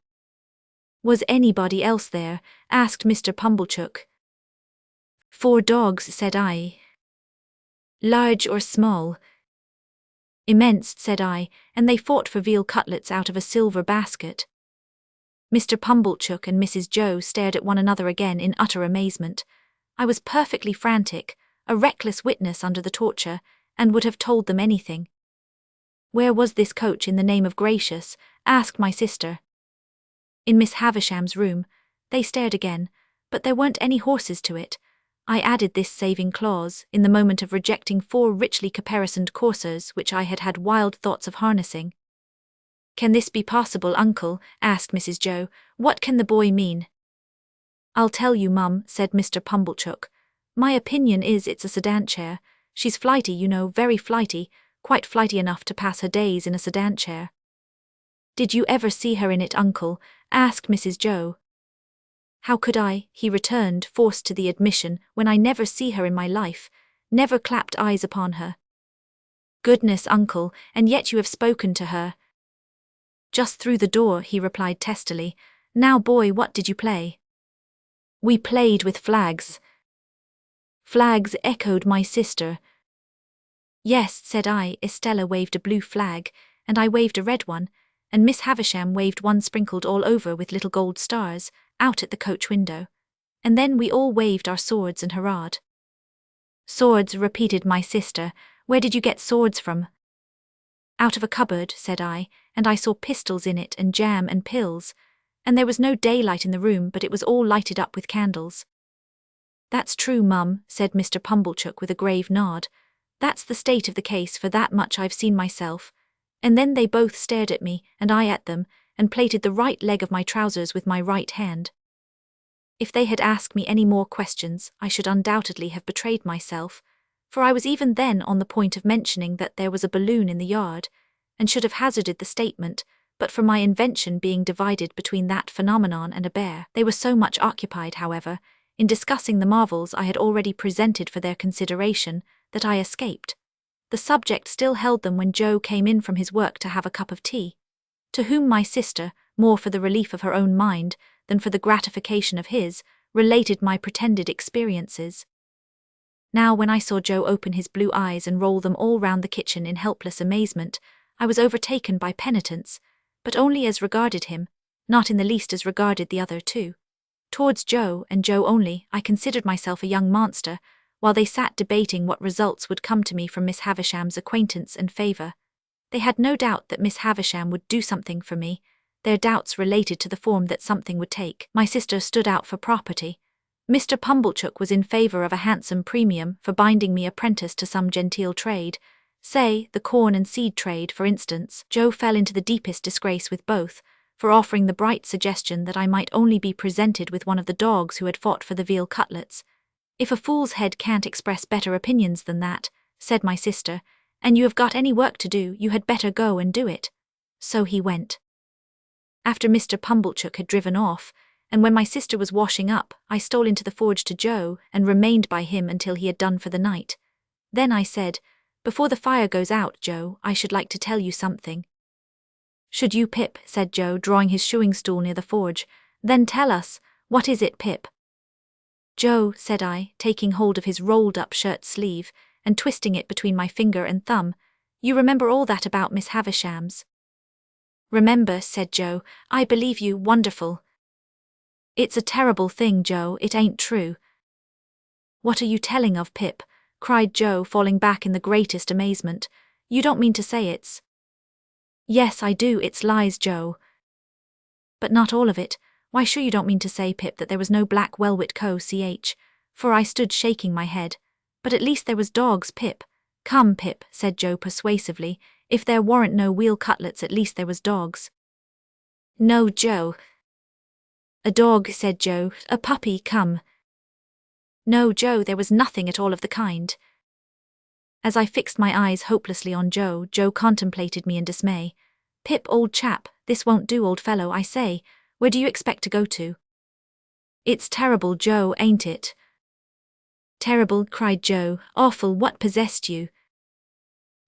Was anybody else there? Asked Mr. Pumblechook. 4 dogs, said I. Large or small? Immense, said I, and they fought for veal cutlets out of a silver basket. Mr. Pumblechook and Mrs. Joe stared at one another again in utter amazement. I was perfectly frantic, a reckless witness under the torture, and would have told them anything. Where was this coach, in the name of gracious? Asked my sister. In Miss Havisham's room. They stared again, but there weren't any horses to it. I added this saving clause, in the moment of rejecting 4 richly caparisoned coursers which I had had wild thoughts of harnessing. Can this be possible, uncle? Asked Mrs. Joe. What can the boy mean? I'll tell you, mum, said Mr. Pumblechook. My opinion is it's a sedan chair. She's flighty, you know, very flighty, quite flighty enough to pass her days in a sedan chair. Did you ever see her in it, uncle? Asked Mrs. Joe. How could I, he returned, forced to the admission, when I never see her in my life, never clapped eyes upon her? Goodness, uncle, and yet you have spoken to her. Just through the door, he replied testily. Now, boy, what did you play? We played with flags. Flags, echoed my sister. Yes, said I. Estella waved a blue flag, and I waved a red one, and Miss Havisham waved one sprinkled all over with little gold stars, out at the coach window, and then we all waved our swords and hurrahed. Swords, repeated my sister. Where did you get swords from? Out of a cupboard, said I, and I saw pistols in it and jam and pills, and there was no daylight in the room, but it was all lighted up with candles. That's true, mum, said Mr. Pumblechook with a grave nod. That's the state of the case, for that much I've seen myself. And then they both stared at me, and I at them, and plaited the right leg of my trousers with my right hand. If they had asked me any more questions, I should undoubtedly have betrayed myself, for I was even then on the point of mentioning that there was a balloon in the yard, and should have hazarded the statement, but for my invention being divided between that phenomenon and a bear. They were so much occupied, however, in discussing the marvels I had already presented for their consideration, that I escaped. The subject still held them when Joe came in from his work to have a cup of tea, to whom my sister, more for the relief of her own mind than for the gratification of his, related my pretended experiences. Now when I saw Joe open his blue eyes and roll them all round the kitchen in helpless amazement, I was overtaken by penitence, but only as regarded him, not in the least as regarded the other two. Towards Joe, and Joe only, I considered myself a young monster, while they sat debating what results would come to me from Miss Havisham's acquaintance and favour. They had no doubt that Miss Havisham would do something for me. Their doubts related to the form that something would take. My sister stood out for property. Mr. Pumblechook was in favour of a handsome premium for binding me apprentice to some genteel trade, say, the corn and seed trade, for instance. Joe fell into the deepest disgrace with both, for offering the bright suggestion that I might only be presented with one of the dogs who had fought for the veal cutlets. If a fool's head can't express better opinions than that, said my sister, and you have got any work to do, you had better go and do it. So he went. After Mr. Pumblechook had driven off, and when my sister was washing up, I stole into the forge to Joe and remained by him until he had done for the night. Then I said, "Before the fire goes out, Joe, I should like to tell you something." "Should you, Pip?" said Joe, drawing his shoeing stool near the forge. "Then tell us, what is it, Pip?" "Joe," said I, taking hold of his rolled-up shirt sleeve and twisting it between my finger and thumb, "you remember all that about Miss Havisham's?" "Remember," said Joe, "I believe you, wonderful." "It's a terrible thing, Joe, it ain't true." "What are you telling of, Pip?" cried Joe, falling back in the greatest amazement. "You don't mean to say it's—" "Yes, I do, it's lies, Joe." "But not all of it. Why, sure you don't mean to say, Pip, that there was no black velvet ch, for I stood shaking my head. But at least there was dogs, Pip." "Come, Pip," said Joe persuasively, "if there warn't no veal cutlets, at least there was dogs." "No, Joe." "A dog," said Joe, "a puppy, come." "No, Joe, there was nothing at all of the kind." As I fixed my eyes hopelessly on Joe, Joe contemplated me in dismay. "Pip, old chap, this won't do, old fellow, I say. Where do you expect to go to?" "It's terrible, Joe, ain't it?" "Terrible," cried Joe. "Awful, what possessed you?"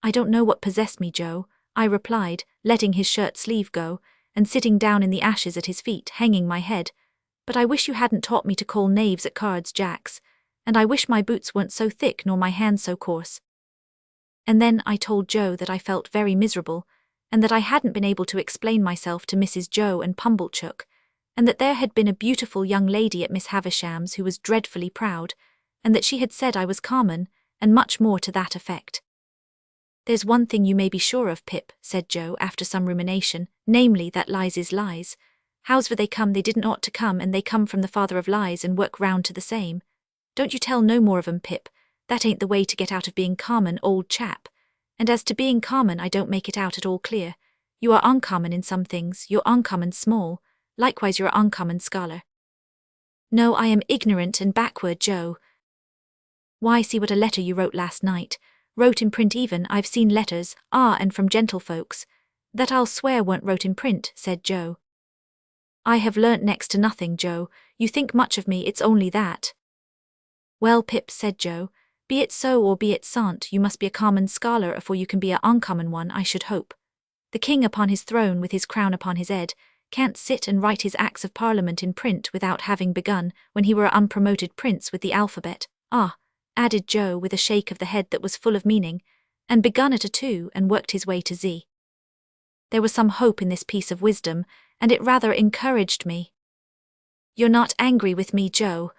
"I don't know what possessed me, Joe," I replied, letting his shirt sleeve go, and sitting down in the ashes at his feet, hanging my head. "But I wish you hadn't taught me to call knaves at cards jacks, and I wish my boots weren't so thick nor my hands so coarse." And then I told Joe that I felt very miserable, and that I hadn't been able to explain myself to Mrs. Joe and Pumblechook, and that there had been a beautiful young lady at Miss Havisham's who was dreadfully proud, and that she had said I was common, and much more to that effect. "There's one thing you may be sure of, Pip," said Joe after some rumination, "namely that lies is lies. Hows'ever they come, they didn't ought to come, and they come from the father of lies and work round to the same. Don't you tell no more of 'em, Pip. That ain't the way to get out of being common, old chap. And as to being common, I don't make it out at all clear. You are uncommon in some things, you're uncommon small, likewise you're uncommon scholar." "No, I am ignorant and backward, Joe." "Why, see what a letter you wrote last night. Wrote in print even, I've seen letters, and from gentlefolks. That I'll swear weren't wrote in print," said Joe. "I have learnt next to nothing, Joe. You think much of me, it's only that." "Well, Pip," said Joe, "be it so or be it sant, you must be a common scholar afore you can be a uncommon one, I should hope. The king upon his throne with his crown upon his head can't sit and write his Acts of Parliament in print without having begun, when he were a unpromoted prince, with the alphabet, added Joe with a shake of the head that was full of meaning, and begun at a 2 and worked his way to Z. There was some hope in this piece of wisdom, and it rather encouraged me. "You're not angry with me, Joe?"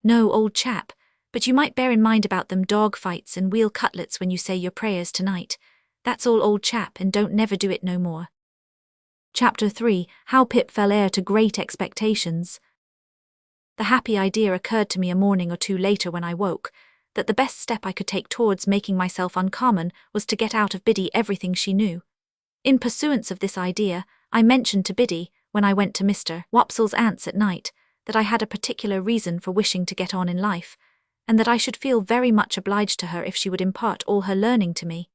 "No, old chap, but you might bear in mind about them dog fights and veal cutlets when you say your prayers tonight. That's all, old chap, and don't never do it no more." Chapter 3, How Pip Fell Heir to Great Expectations. The happy idea occurred to me a morning or two later when I woke, that the best step I could take towards making myself uncommon was to get out of Biddy everything she knew. In pursuance of this idea, I mentioned to Biddy, when I went to Mr. Wopsle's aunt's at night, that I had a particular reason for wishing to get on in life, and that I should feel very much obliged to her if she would impart all her learning to me.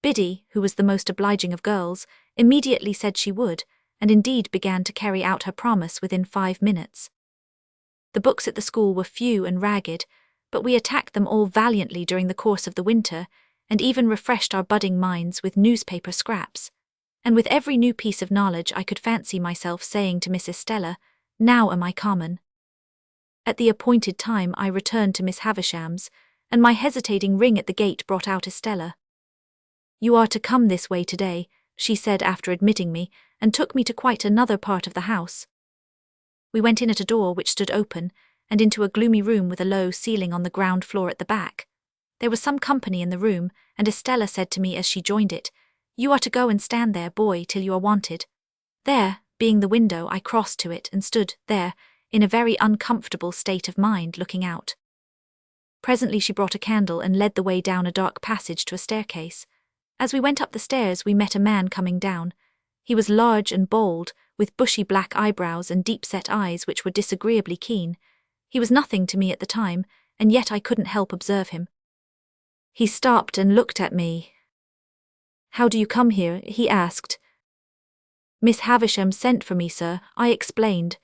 Biddy, who was the most obliging of girls, immediately said she would, and indeed began to carry out her promise within 5 minutes. The books at the school were few and ragged, but we attacked them all valiantly during the course of the winter, and even refreshed our budding minds with newspaper scraps. And with every new piece of knowledge I could fancy myself saying to Miss Estella, "Now am I common." At the appointed time I returned to Miss Havisham's, and my hesitating ring at the gate brought out Estella. "You are to come this way today," she said after admitting me, and took me to quite another part of the house. We went in at a door which stood open, and into a gloomy room with a low ceiling on the ground floor at the back. There was some company in the room, and Estella said to me as she joined it, "You are to go and stand there, boy, till you are wanted." There, being the window, I crossed to it and stood there, in a very uncomfortable state of mind, looking out. Presently she brought a candle and led the way down a dark passage to a staircase. As we went up the stairs we met a man coming down. He was large and bold, with bushy black eyebrows and deep-set eyes which were disagreeably keen. He was nothing to me at the time, and yet I couldn't help observe him. He stopped and looked at me. "How do you come here?" he asked. "Miss Havisham sent for me, sir," I explained.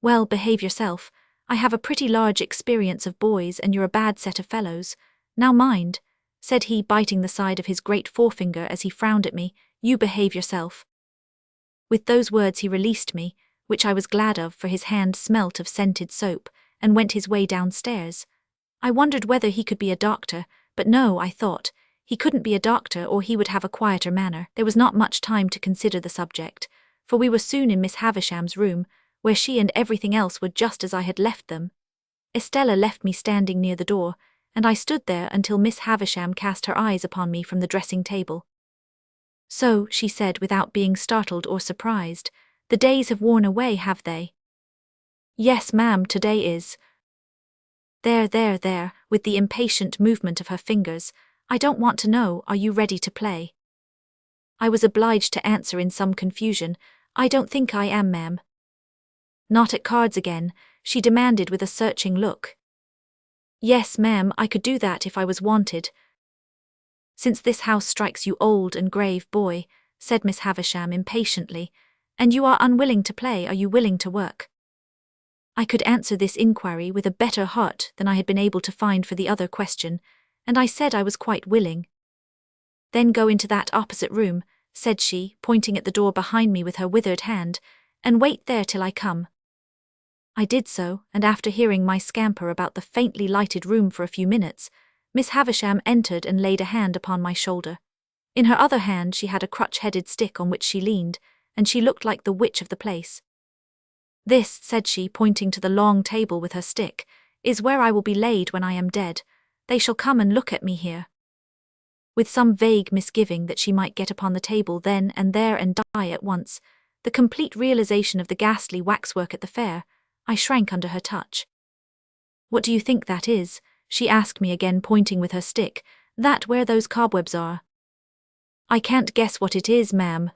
"Well, behave yourself. I have a pretty large experience of boys, and you're a bad set of fellows. Now mind," said he, biting the side of his great forefinger as he frowned at me, "you behave yourself." With those words he released me, which I was glad of, for his hand smelt of scented soap, and went his way downstairs. I wondered whether he could be a doctor, but no, I thought, he couldn't be a doctor or he would have a quieter manner. There was not much time to consider the subject, for we were soon in Miss Havisham's room, where she and everything else were just as I had left them. Estella left me standing near the door, and I stood there until Miss Havisham cast her eyes upon me from the dressing table. "So," she said without being startled or surprised, "the days have worn away, have they?" "Yes, ma'am, today is." There, with the impatient movement of her fingers, "I don't want to know, are you ready to play?" I was obliged to answer in some confusion, "I don't think I am, ma'am." "Not at cards again?" she demanded with a searching look. "Yes, ma'am, I could do that if I was wanted." "Since this house strikes you old and grave, boy," said Miss Havisham impatiently, "and you are unwilling to play, are you willing to work?" I could answer this inquiry with a better heart than I had been able to find for the other question, and I said I was quite willing. "Then go into that opposite room," said she, pointing at the door behind me with her withered hand, "and wait there till I come." I did so, and after hearing my scamper about the faintly lighted room for a few minutes, Miss Havisham entered and laid a hand upon my shoulder. In her other hand she had a crutch-headed stick on which she leaned, and she looked like the witch of the place. "This," said she, pointing to the long table with her stick, "is where I will be laid when I am dead. They shall come and look at me here." With some vague misgiving that she might get upon the table then and there and die at once, the complete realization of the ghastly waxwork at the fair, I shrank under her touch. "What do you think that is?" she asked me again, pointing with her stick, "that where those cobwebs are?" "I can't guess what it is, ma'am."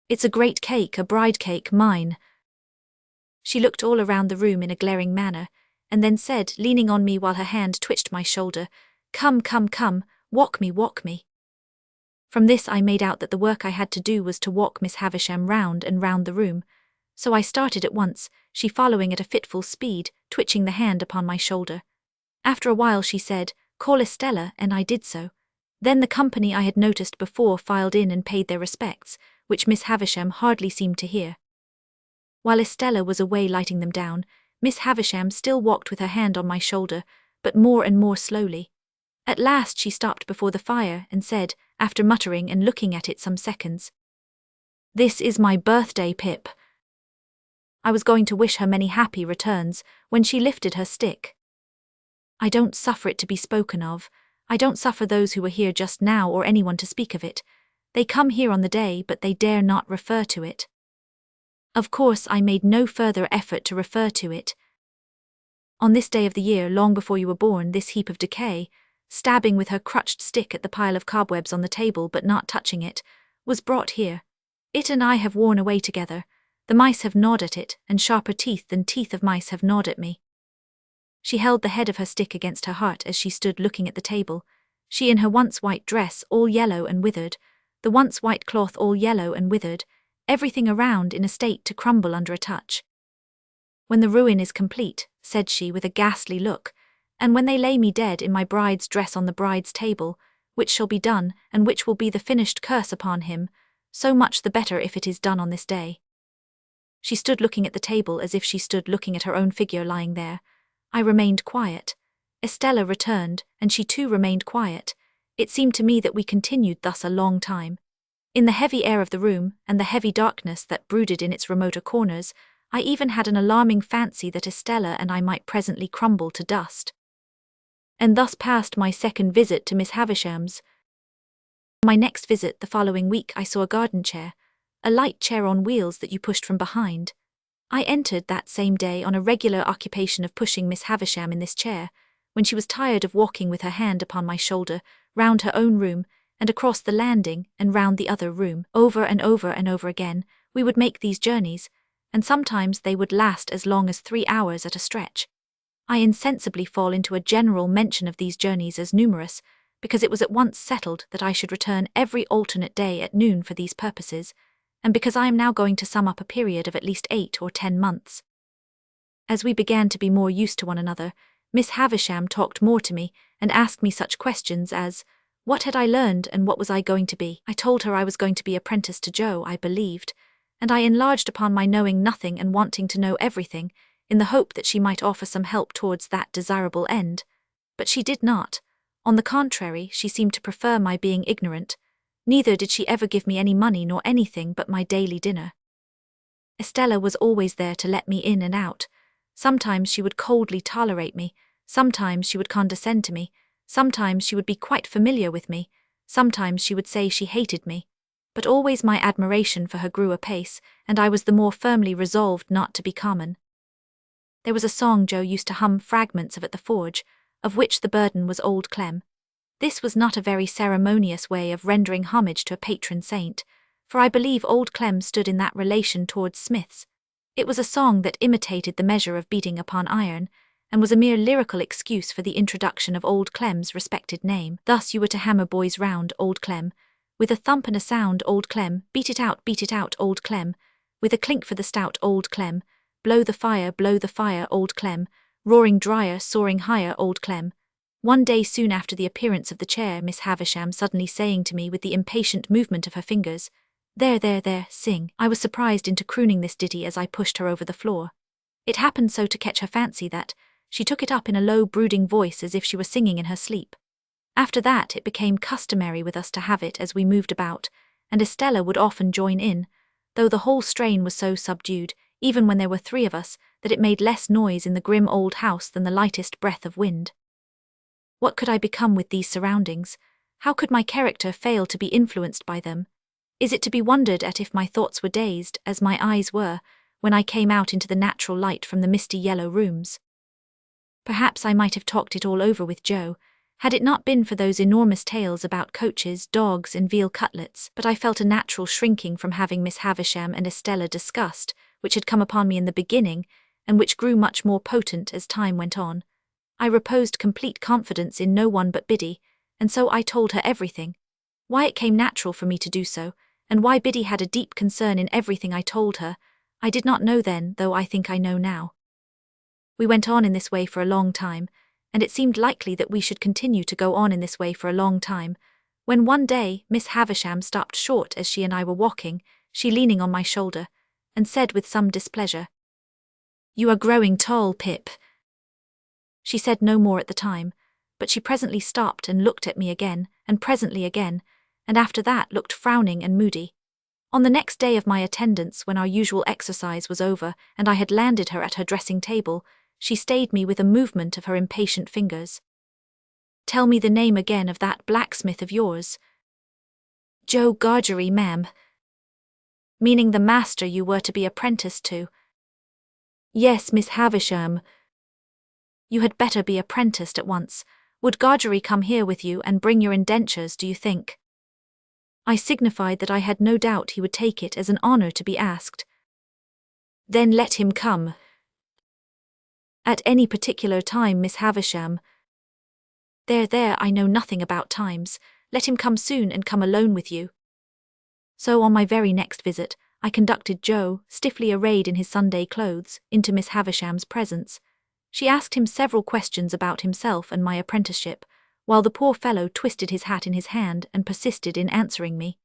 "It's a great cake, a bride cake, mine." She looked all around the room in a glaring manner, and then said, leaning on me while her hand twitched my shoulder, "Come, walk me." From this I made out that the work I had to do was to walk Miss Havisham round and round the room, so I started at once, she following at a fitful speed, twitching the hand upon my shoulder. After a while she said, "Call Estella," and I did so. Then the company I had noticed before filed in and paid their respects, which Miss Havisham hardly seemed to hear. While Estella was away lighting them down, Miss Havisham still walked with her hand on my shoulder, but more and more slowly. At last she stopped before the fire and said, after muttering and looking at it some seconds, "This is my birthday, Pip." I was going to wish her many happy returns when she lifted her stick. "I don't suffer it to be spoken of. I don't suffer those who were here just now or anyone to speak of it. They come here on the day, but they dare not refer to it." Of course I made no further effort to refer to it. On this day of the year, long before you were born, this heap of decay, stabbing with her crutched stick at the pile of cobwebs on the table but not touching it, was brought here. It and I have worn away together. The mice have gnawed at it, and sharper teeth than teeth of mice have gnawed at me. She held the head of her stick against her heart as she stood looking at the table, she in her once white dress all yellow and withered, the once white cloth all yellow and withered, everything around in a state to crumble under a touch. When the ruin is complete, said she with a ghastly look, and when they lay me dead in my bride's dress on the bride's table, which shall be done, and which will be the finished curse upon him, so much the better if it is done on this day. She stood looking at the table as if she stood looking at her own figure lying there. I remained quiet. Estella returned, and she too remained quiet. It seemed to me that we continued thus a long time. In the heavy air of the room, and the heavy darkness that brooded in its remoter corners, I even had an alarming fancy that Estella and I might presently crumble to dust. And thus passed my second visit to Miss Havisham's. My next visit the following week I saw a garden chair, a light chair on wheels that you pushed from behind. I entered that same day on a regular occupation of pushing Miss Havisham in this chair, when she was tired of walking with her hand upon my shoulder, round her own room, and across the landing, and round the other room, over and over and over again. We would make these journeys, and sometimes they would last as long as 3 hours at a stretch. I insensibly fall into a general mention of these journeys as numerous, because it was at once settled that I should return every alternate day at noon for these purposes, and because I am now going to sum up a period of at least 8 or 10 months. As we began to be more used to one another, Miss Havisham talked more to me, and asked me such questions as, what had I learned and what was I going to be? I told her I was going to be apprentice to Joe, I believed, and I enlarged upon my knowing nothing and wanting to know everything, in the hope that she might offer some help towards that desirable end. But she did not. On the contrary, she seemed to prefer my being ignorant. Neither did she ever give me any money nor anything but my daily dinner. Estella was always there to let me in and out. Sometimes she would coldly tolerate me, sometimes she would condescend to me, sometimes she would be quite familiar with me, sometimes she would say she hated me. But always my admiration for her grew apace, and I was the more firmly resolved not to be common. There was a song Joe used to hum fragments of at the forge, of which the burden was Old Clem. This was not a very ceremonious way of rendering homage to a patron saint, for I believe Old Clem stood in that relation towards smiths. It was a song that imitated the measure of beating upon iron, and was a mere lyrical excuse for the introduction of Old Clem's respected name. Thus you were to hammer boys round, Old Clem. With a thump and a sound, Old Clem. Beat it out, Old Clem. With a clink for the stout, Old Clem. Blow the fire, Old Clem. Roaring drier, soaring higher, Old Clem. One day soon after the appearance of the chair, Miss Havisham suddenly saying to me with the impatient movement of her fingers, There, sing. I was surprised into crooning this ditty as I pushed her over the floor. It happened so to catch her fancy that she took it up in a low, brooding voice as if she were singing in her sleep. After that it became customary with us to have it as we moved about, and Estella would often join in, though the whole strain was so subdued, even when there were 3 of us, that it made less noise in the grim old house than the lightest breath of wind. What could I become with these surroundings? How could my character fail to be influenced by them? Is it to be wondered at if my thoughts were dazed, as my eyes were, when I came out into the natural light from the misty yellow rooms? Perhaps I might have talked it all over with Joe, had it not been for those enormous tales about coaches, dogs, and veal cutlets, but I felt a natural shrinking from having Miss Havisham and Estella discussed, which had come upon me in the beginning, and which grew much more potent as time went on. I reposed complete confidence in no one but Biddy, and so I told her everything. Why it came natural for me to do so, and why Biddy had a deep concern in everything I told her, I did not know then, though I think I know now. We went on in this way for a long time, and it seemed likely that we should continue to go on in this way for a long time, when one day Miss Havisham stopped short as she and I were walking, she leaning on my shoulder, and said with some displeasure, "You are growing tall, Pip." She said no more at the time, but she presently stopped and looked at me again, and presently again, and after that looked frowning and moody. On the next day of my attendance, when our usual exercise was over and I had landed her at her dressing table, she stayed me with a movement of her impatient fingers. "Tell me the name again of that blacksmith of yours." "Joe Gargery, ma'am." "Meaning the master you were to be apprenticed to?" "Yes, Miss Havisham." "You had better be apprenticed at once. Would Gargery come here with you and bring your indentures, do you think?" I signified that I had no doubt he would take it as an honour to be asked. Then let him come. At any particular time, Miss Havisham. There, I know nothing about times. Let him come soon and come alone with you. So on my very next visit, I conducted Joe, stiffly arrayed in his Sunday clothes, into Miss Havisham's presence. She asked him several questions about himself and my apprenticeship, while the poor fellow twisted his hat in his hand and persisted in answering me.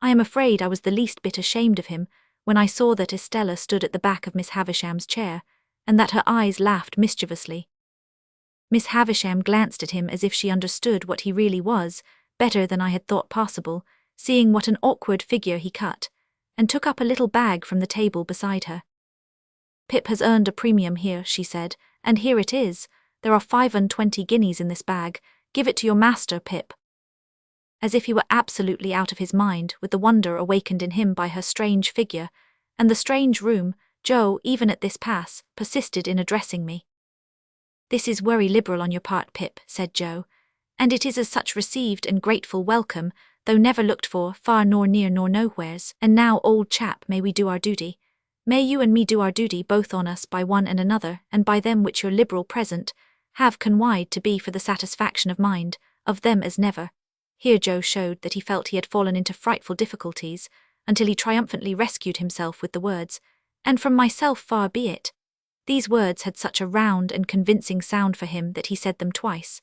I am afraid I was the least bit ashamed of him when I saw that Estella stood at the back of Miss Havisham's chair, and that her eyes laughed mischievously. Miss Havisham glanced at him as if she understood what he really was, better than I had thought possible, seeing what an awkward figure he cut, and took up a little bag from the table beside her. Pip has earned a premium here, she said, and here it is. There are 25 guineas in this bag. Give it to your master, Pip. As if he were absolutely out of his mind with the wonder awakened in him by her strange figure, and the strange room, Joe, even at this pass, persisted in addressing me. This is very liberal on your part, Pip, said Joe, and it is as such received and grateful welcome, though never looked for, far nor near nor nowheres. And now, old chap, may we do our duty? May you and me do our duty both on us by one and another, and by them which your liberal present have conwide to be for the satisfaction of mind, of them as never. Here Joe showed that he felt he had fallen into frightful difficulties, until he triumphantly rescued himself with the words, and from myself far be it. These words had such a round and convincing sound for him that he said them twice.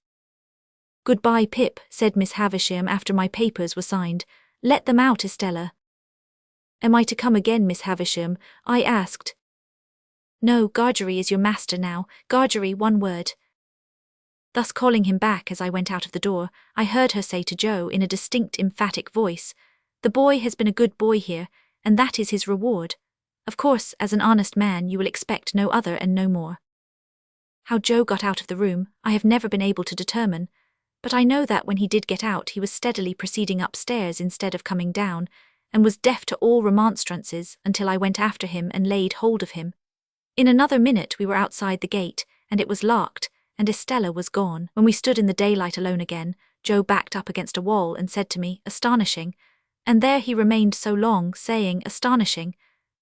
Goodbye, Pip, said Miss Havisham after my papers were signed. Let them out, Estella. Am I to come again, Miss Havisham? I asked. No, Gargery is your master now. Gargery, one word. Thus calling him back as I went out of the door, I heard her say to Joe in a distinct, emphatic voice, The boy has been a good boy here, and that is his reward. Of course, as an honest man, you will expect no other and no more. How Joe got out of the room, I have never been able to determine, but I know that when he did get out he was steadily proceeding upstairs instead of coming down, and was deaf to all remonstrances until I went after him and laid hold of him. In another minute we were outside the gate, and it was locked, and Estella was gone. When we stood in the daylight alone again, Joe backed up against a wall and said to me, Astonishing, and there he remained so long, saying, Astonishing,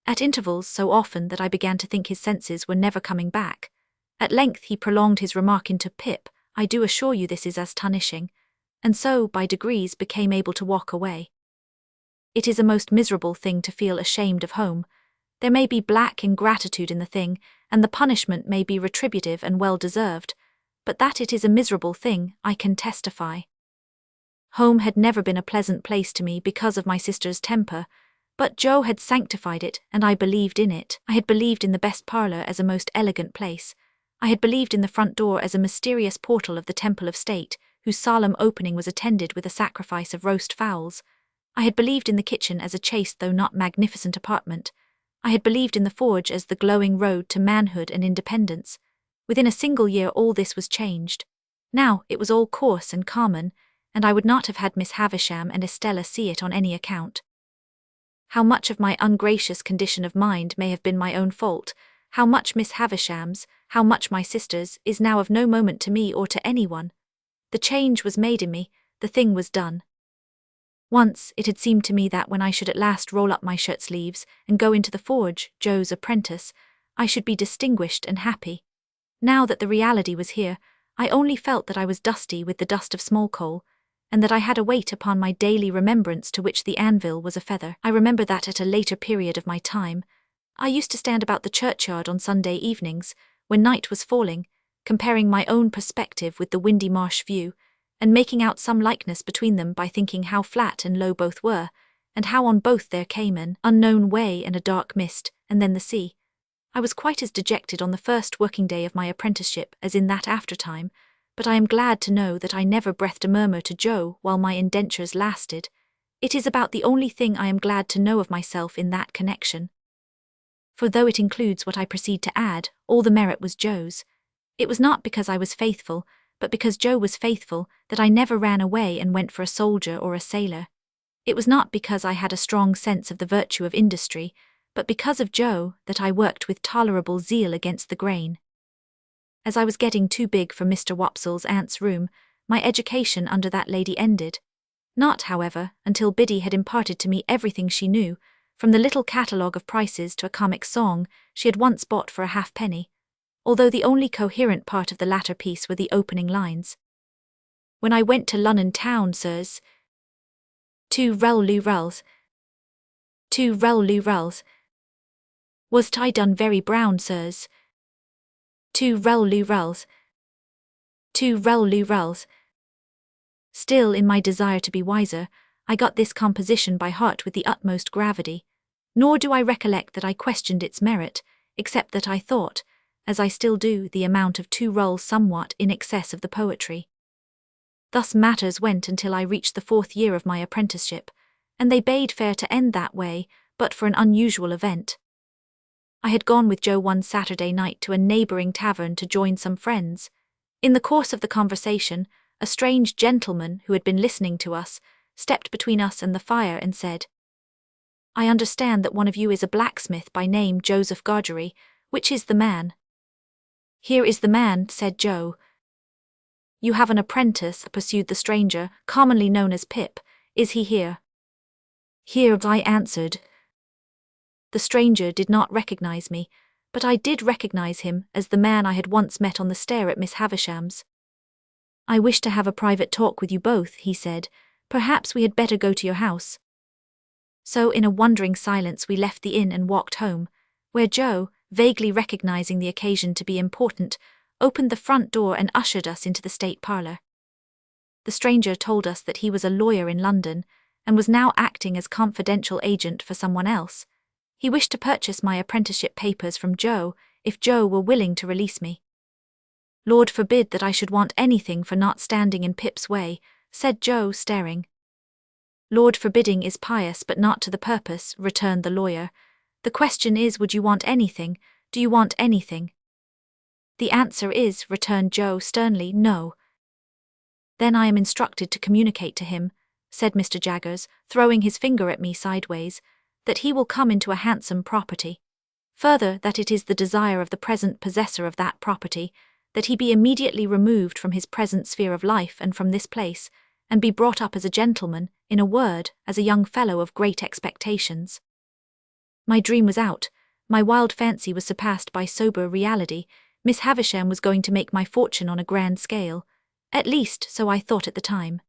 at intervals so often that I began to think his senses were never coming back. At length he prolonged his remark into Pip, I do assure you this is astonishing, and so, by degrees, became able to walk away. It is a most miserable thing to feel ashamed of home. There may be black ingratitude in the thing, and the punishment may be retributive and well-deserved, but that it is a miserable thing, I can testify. Home had never been a pleasant place to me because of my sister's temper, but Joe had sanctified it, and I believed in it. I had believed in the best parlour as a most elegant place. I had believed in the front door as a mysterious portal of the temple of state, whose solemn opening was attended with a sacrifice of roast fowls. I had believed in the kitchen as a chaste though not magnificent apartment. I had believed in the forge as the glowing road to manhood and independence. Within a single year all this was changed. Now it was all coarse and common, and I would not have had Miss Havisham and Estella see it on any account. How much of my ungracious condition of mind may have been my own fault, how much Miss Havisham's, how much my sister's, is now of no moment to me or to anyone. The change was made in me, the thing was done. Once it had seemed to me that when I should at last roll up my shirt sleeves and go into the forge, Joe's apprentice, I should be distinguished and happy. Now that the reality was here, I only felt that I was dusty with the dust of small coal, and that I had a weight upon my daily remembrance to which the anvil was a feather. I remember that at a later period of my time, I used to stand about the churchyard on Sunday evenings, when night was falling, comparing my own perspective with the windy marsh view, and making out some likeness between them by thinking how flat and low both were, and how on both there came an unknown way and a dark mist, and then the sea. I was quite as dejected on the first working day of my apprenticeship as in that after-time, but I am glad to know that I never breathed a murmur to Joe while my indentures lasted. It is about the only thing I am glad to know of myself in that connection. For though it includes what I proceed to add, all the merit was Joe's. It was not because I was faithful, but because Joe was faithful, that I never ran away and went for a soldier or a sailor. It was not because I had a strong sense of the virtue of industry, but because of Joe that I worked with tolerable zeal against the grain. As I was getting too big for Mr. Wopsle's aunt's room, my education under that lady ended. Not, however, until Biddy had imparted to me everything she knew, from the little catalogue of prices to a comic song she had once bought for a halfpenny, although the only coherent part of the latter piece were the opening lines. When I went to Lunnon town, sirs, 2 rowloo rulls, 2 rowloo rulls, was I done very brown, sirs, 2 rowloo rulls, 2 rowloo rulls. Still, in my desire to be wiser, I got this composition by heart with the utmost gravity, nor do I recollect that I questioned its merit, except that I thought, as I still do, the amount of 2 rulls somewhat in excess of the poetry. Thus matters went until I reached the 4th year of my apprenticeship, and they bade fair to end that way, but for an unusual event. I had gone with Joe one Saturday night to a neighbouring tavern to join some friends. In the course of the conversation, a strange gentleman who had been listening to us stepped between us and the fire and said, "I understand that one of you is a blacksmith by name Joseph Gargery. Which is the man?" "Here is the man," said Joe. "You have an apprentice," pursued the stranger, "commonly known as Pip. Is he here?" "Here," I answered. The stranger did not recognize me, but I did recognize him as the man I had once met on the stair at Miss Havisham's. "I wish to have a private talk with you both," he said. "Perhaps we had better go to your house." So in a wondering silence we left the inn and walked home, where Joe, vaguely recognizing the occasion to be important, opened the front door and ushered us into the state parlour. The stranger told us that he was a lawyer in London, and was now acting as confidential agent for someone else. He wished to purchase my apprenticeship papers from Joe, if Joe were willing to release me. "Lord forbid that I should want anything for not standing in Pip's way," said Joe, staring. "Lord forbidding is pious but not to the purpose," returned the lawyer. "The question is, would you want anything? Do you want anything?" "The answer is," returned Joe sternly, "no." "Then I am instructed to communicate to him," said Mr. Jaggers, throwing his finger at me sideways, "that he will come into a handsome property. Further, that it is the desire of the present possessor of that property that he be immediately removed from his present sphere of life and from this place, and be brought up as a gentleman, in a word, as a young fellow of great expectations." My dream was out. My wild fancy was surpassed by sober reality. Miss Havisham was going to make my fortune on a grand scale. At least, so I thought at the time.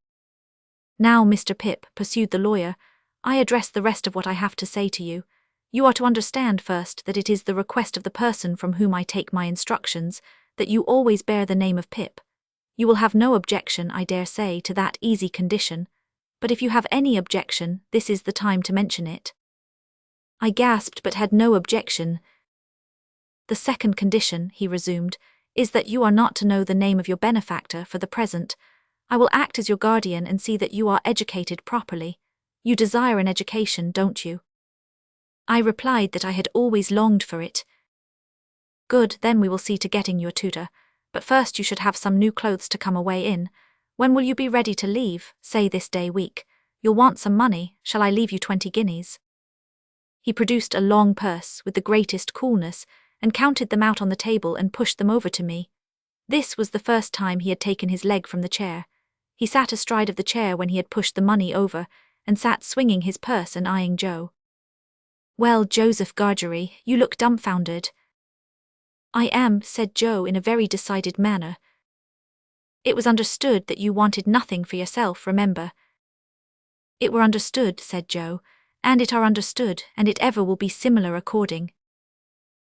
"Now, Mr. Pip," pursued the lawyer, "I address the rest of what I have to say to you. You are to understand first that it is the request of the person from whom I take my instructions that you always bear the name of Pip. You will have no objection, I dare say, to that easy condition, but if you have any objection, this is the time to mention it." I gasped but had no objection. "The second condition," he resumed, "is that you are not to know the name of your benefactor for the present. I will act as your guardian and see that you are educated properly. You desire an education, don't you?" I replied that I had always longed for it. "Good, then we will see to getting you a tutor. But first you should have some new clothes to come away in. When will you be ready to leave? Say this day week. You'll want some money. Shall I leave you 20 guineas? He produced a long purse with the greatest coolness, and counted them out on the table and pushed them over to me. This was the first time he had taken his leg from the chair. He sat astride of the chair when he had pushed the money over, and sat swinging his purse and eyeing Joe. "Well, Joseph Gargery, you look dumbfounded." "I am," said Joe in a very decided manner. "It was understood that you wanted nothing for yourself, remember." "It were understood," said Joe, "and it are understood, and it ever will be similar according."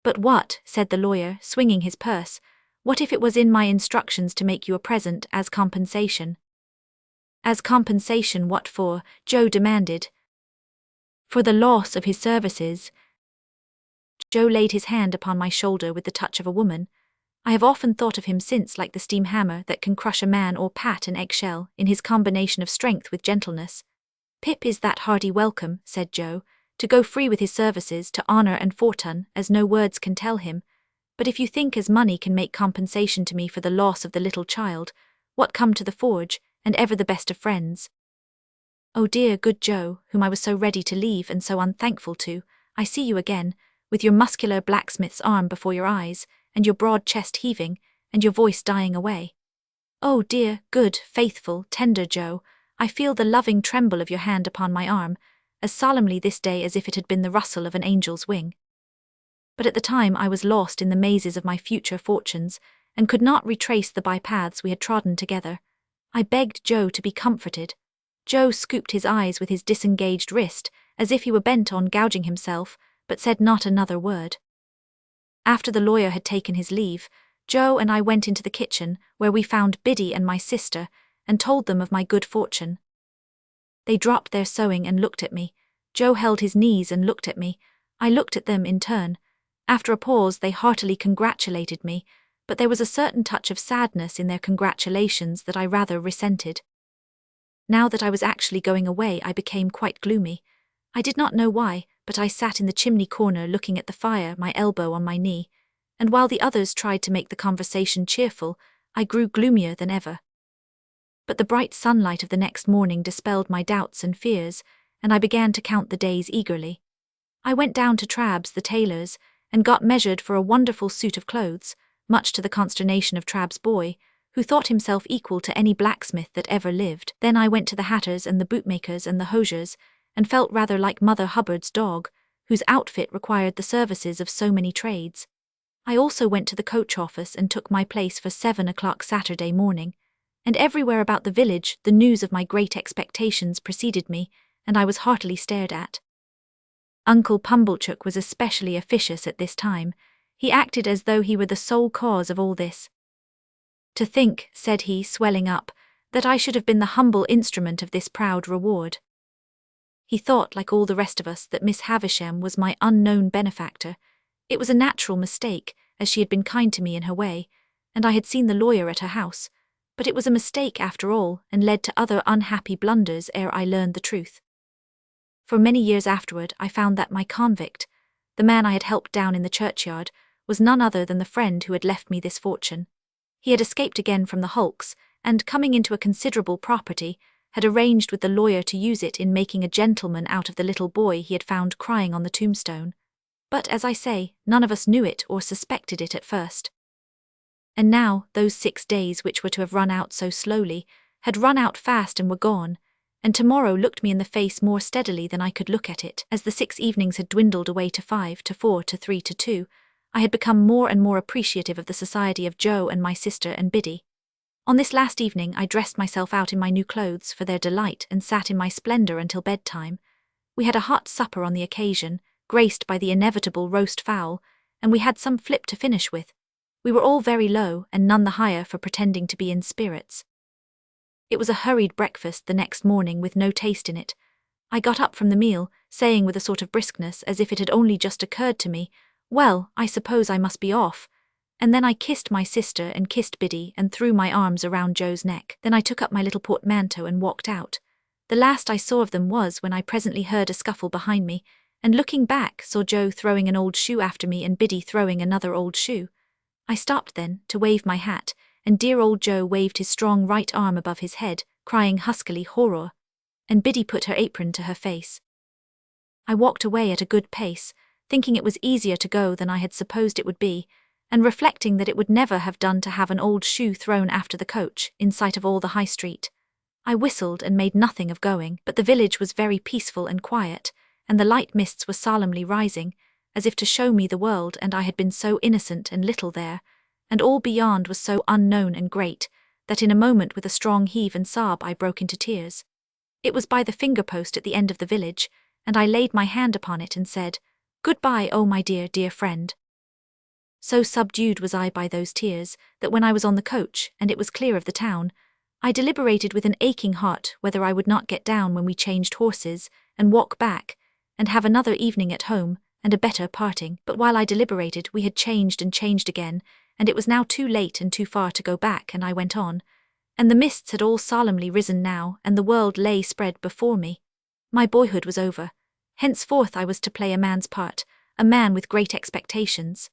"But what," said the lawyer, swinging his purse, "what if it was in my instructions to make you a present as compensation?" "As compensation what for?" Joe demanded. "For the loss of his services." Joe laid his hand upon my shoulder with the touch of a woman. I have often thought of him since like the steam hammer that can crush a man or pat an eggshell in his combination of strength with gentleness. "Pip is that hearty welcome," said Joe, "to go free with his services to honour and fortune as no words can tell him. But if you think as money can make compensation to me for the loss of the little child, what come to the forge, and ever the best of friends?" "Oh dear good Joe, whom I was so ready to leave and so unthankful to, I see you again, with your muscular blacksmith's arm before your eyes, and your broad chest heaving, and your voice dying away. Oh dear, good, faithful, tender Joe, I feel the loving tremble of your hand upon my arm, as solemnly this day as if it had been the rustle of an angel's wing. But at the time I was lost in the mazes of my future fortunes, and could not retrace the bypaths we had trodden together. I begged Joe to be comforted. Joe scooped his eyes with his disengaged wrist, as if he were bent on gouging himself, but said not another word. After the lawyer had taken his leave, Joe and I went into the kitchen, where we found Biddy and my sister, and told them of my good fortune. They dropped their sewing and looked at me. Joe held his knees and looked at me. I looked at them in turn. After a pause they heartily congratulated me, but there was a certain touch of sadness in their congratulations that I rather resented. Now that I was actually going away, I became quite gloomy. I did not know why, but I sat in the chimney corner looking at the fire, my elbow on my knee, and while the others tried to make the conversation cheerful, I grew gloomier than ever. But the bright sunlight of the next morning dispelled my doubts and fears, and I began to count the days eagerly. I went down to Trabb's, the tailor's, and got measured for a wonderful suit of clothes, much to the consternation of Trabb's boy, who thought himself equal to any blacksmith that ever lived. Then I went to the hatter's and the bootmaker's and the hosier's, and felt rather like Mother Hubbard's dog, whose outfit required the services of so many trades. I also went to the coach office and took my place for 7 o'clock Saturday morning, and everywhere about the village the news of my great expectations preceded me, and I was heartily stared at. Uncle Pumblechook was especially officious at this time. He acted as though he were the sole cause of all this. "To think," said he, swelling up, "that I should have been the humble instrument of this proud reward." He thought, like all the rest of us, that Miss Havisham was my unknown benefactor. It was a natural mistake, as she had been kind to me in her way, and I had seen the lawyer at her house, but it was a mistake after all, and led to other unhappy blunders ere I learned the truth. For many years afterward I found that my convict, the man I had helped down in the churchyard, was none other than the friend who had left me this fortune. He had escaped again from the hulks, and, coming into a considerable property, had arranged with the lawyer to use it in making a gentleman out of the little boy he had found crying on the tombstone. But, as I say, none of us knew it or suspected it at first. And now, those 6 days which were to have run out so slowly, had run out fast and were gone, and tomorrow looked me in the face more steadily than I could look at it. As the 6 evenings had dwindled away to 5, to 4, to 3, to 2, I had become more and more appreciative of the society of Joe and my sister and Biddy. On this last evening I dressed myself out in my new clothes for their delight and sat in my splendour until bedtime. We had a hot supper on the occasion, graced by the inevitable roast fowl, and we had some flip to finish with. We were all very low, and none the higher for pretending to be in spirits. It was a hurried breakfast the next morning with no taste in it. I got up from the meal, saying with a sort of briskness, as if it had only just occurred to me, "Well, I suppose I must be off." And then I kissed my sister and kissed Biddy and threw my arms around Joe's neck. Then I took up my little portmanteau and walked out. The last I saw of them was when I presently heard a scuffle behind me, and looking back saw Joe throwing an old shoe after me and Biddy throwing another old shoe. I stopped then to wave my hat, and dear old Joe waved his strong right arm above his head, crying huskily horror, and Biddy put her apron to her face. I walked away at a good pace, thinking it was easier to go than I had supposed it would be, and reflecting that it would never have done to have an old shoe thrown after the coach, in sight of all the high street. I whistled and made nothing of going, but the village was very peaceful and quiet, and the light mists were solemnly rising, as if to show me the world, and I had been so innocent and little there, and all beyond was so unknown and great, that in a moment with a strong heave and sob I broke into tears. It was by the finger-post at the end of the village, and I laid my hand upon it and said, "Goodbye, oh my dear, dear friend." So subdued was I by those tears, that when I was on the coach, and it was clear of the town, I deliberated with an aching heart whether I would not get down when we changed horses, and walk back, and have another evening at home, and a better parting. But while I deliberated, we had changed and changed again, and it was now too late and too far to go back, and I went on. And the mists had all solemnly risen now, and the world lay spread before me. My boyhood was over. Henceforth I was to play a man's part, a man with great expectations.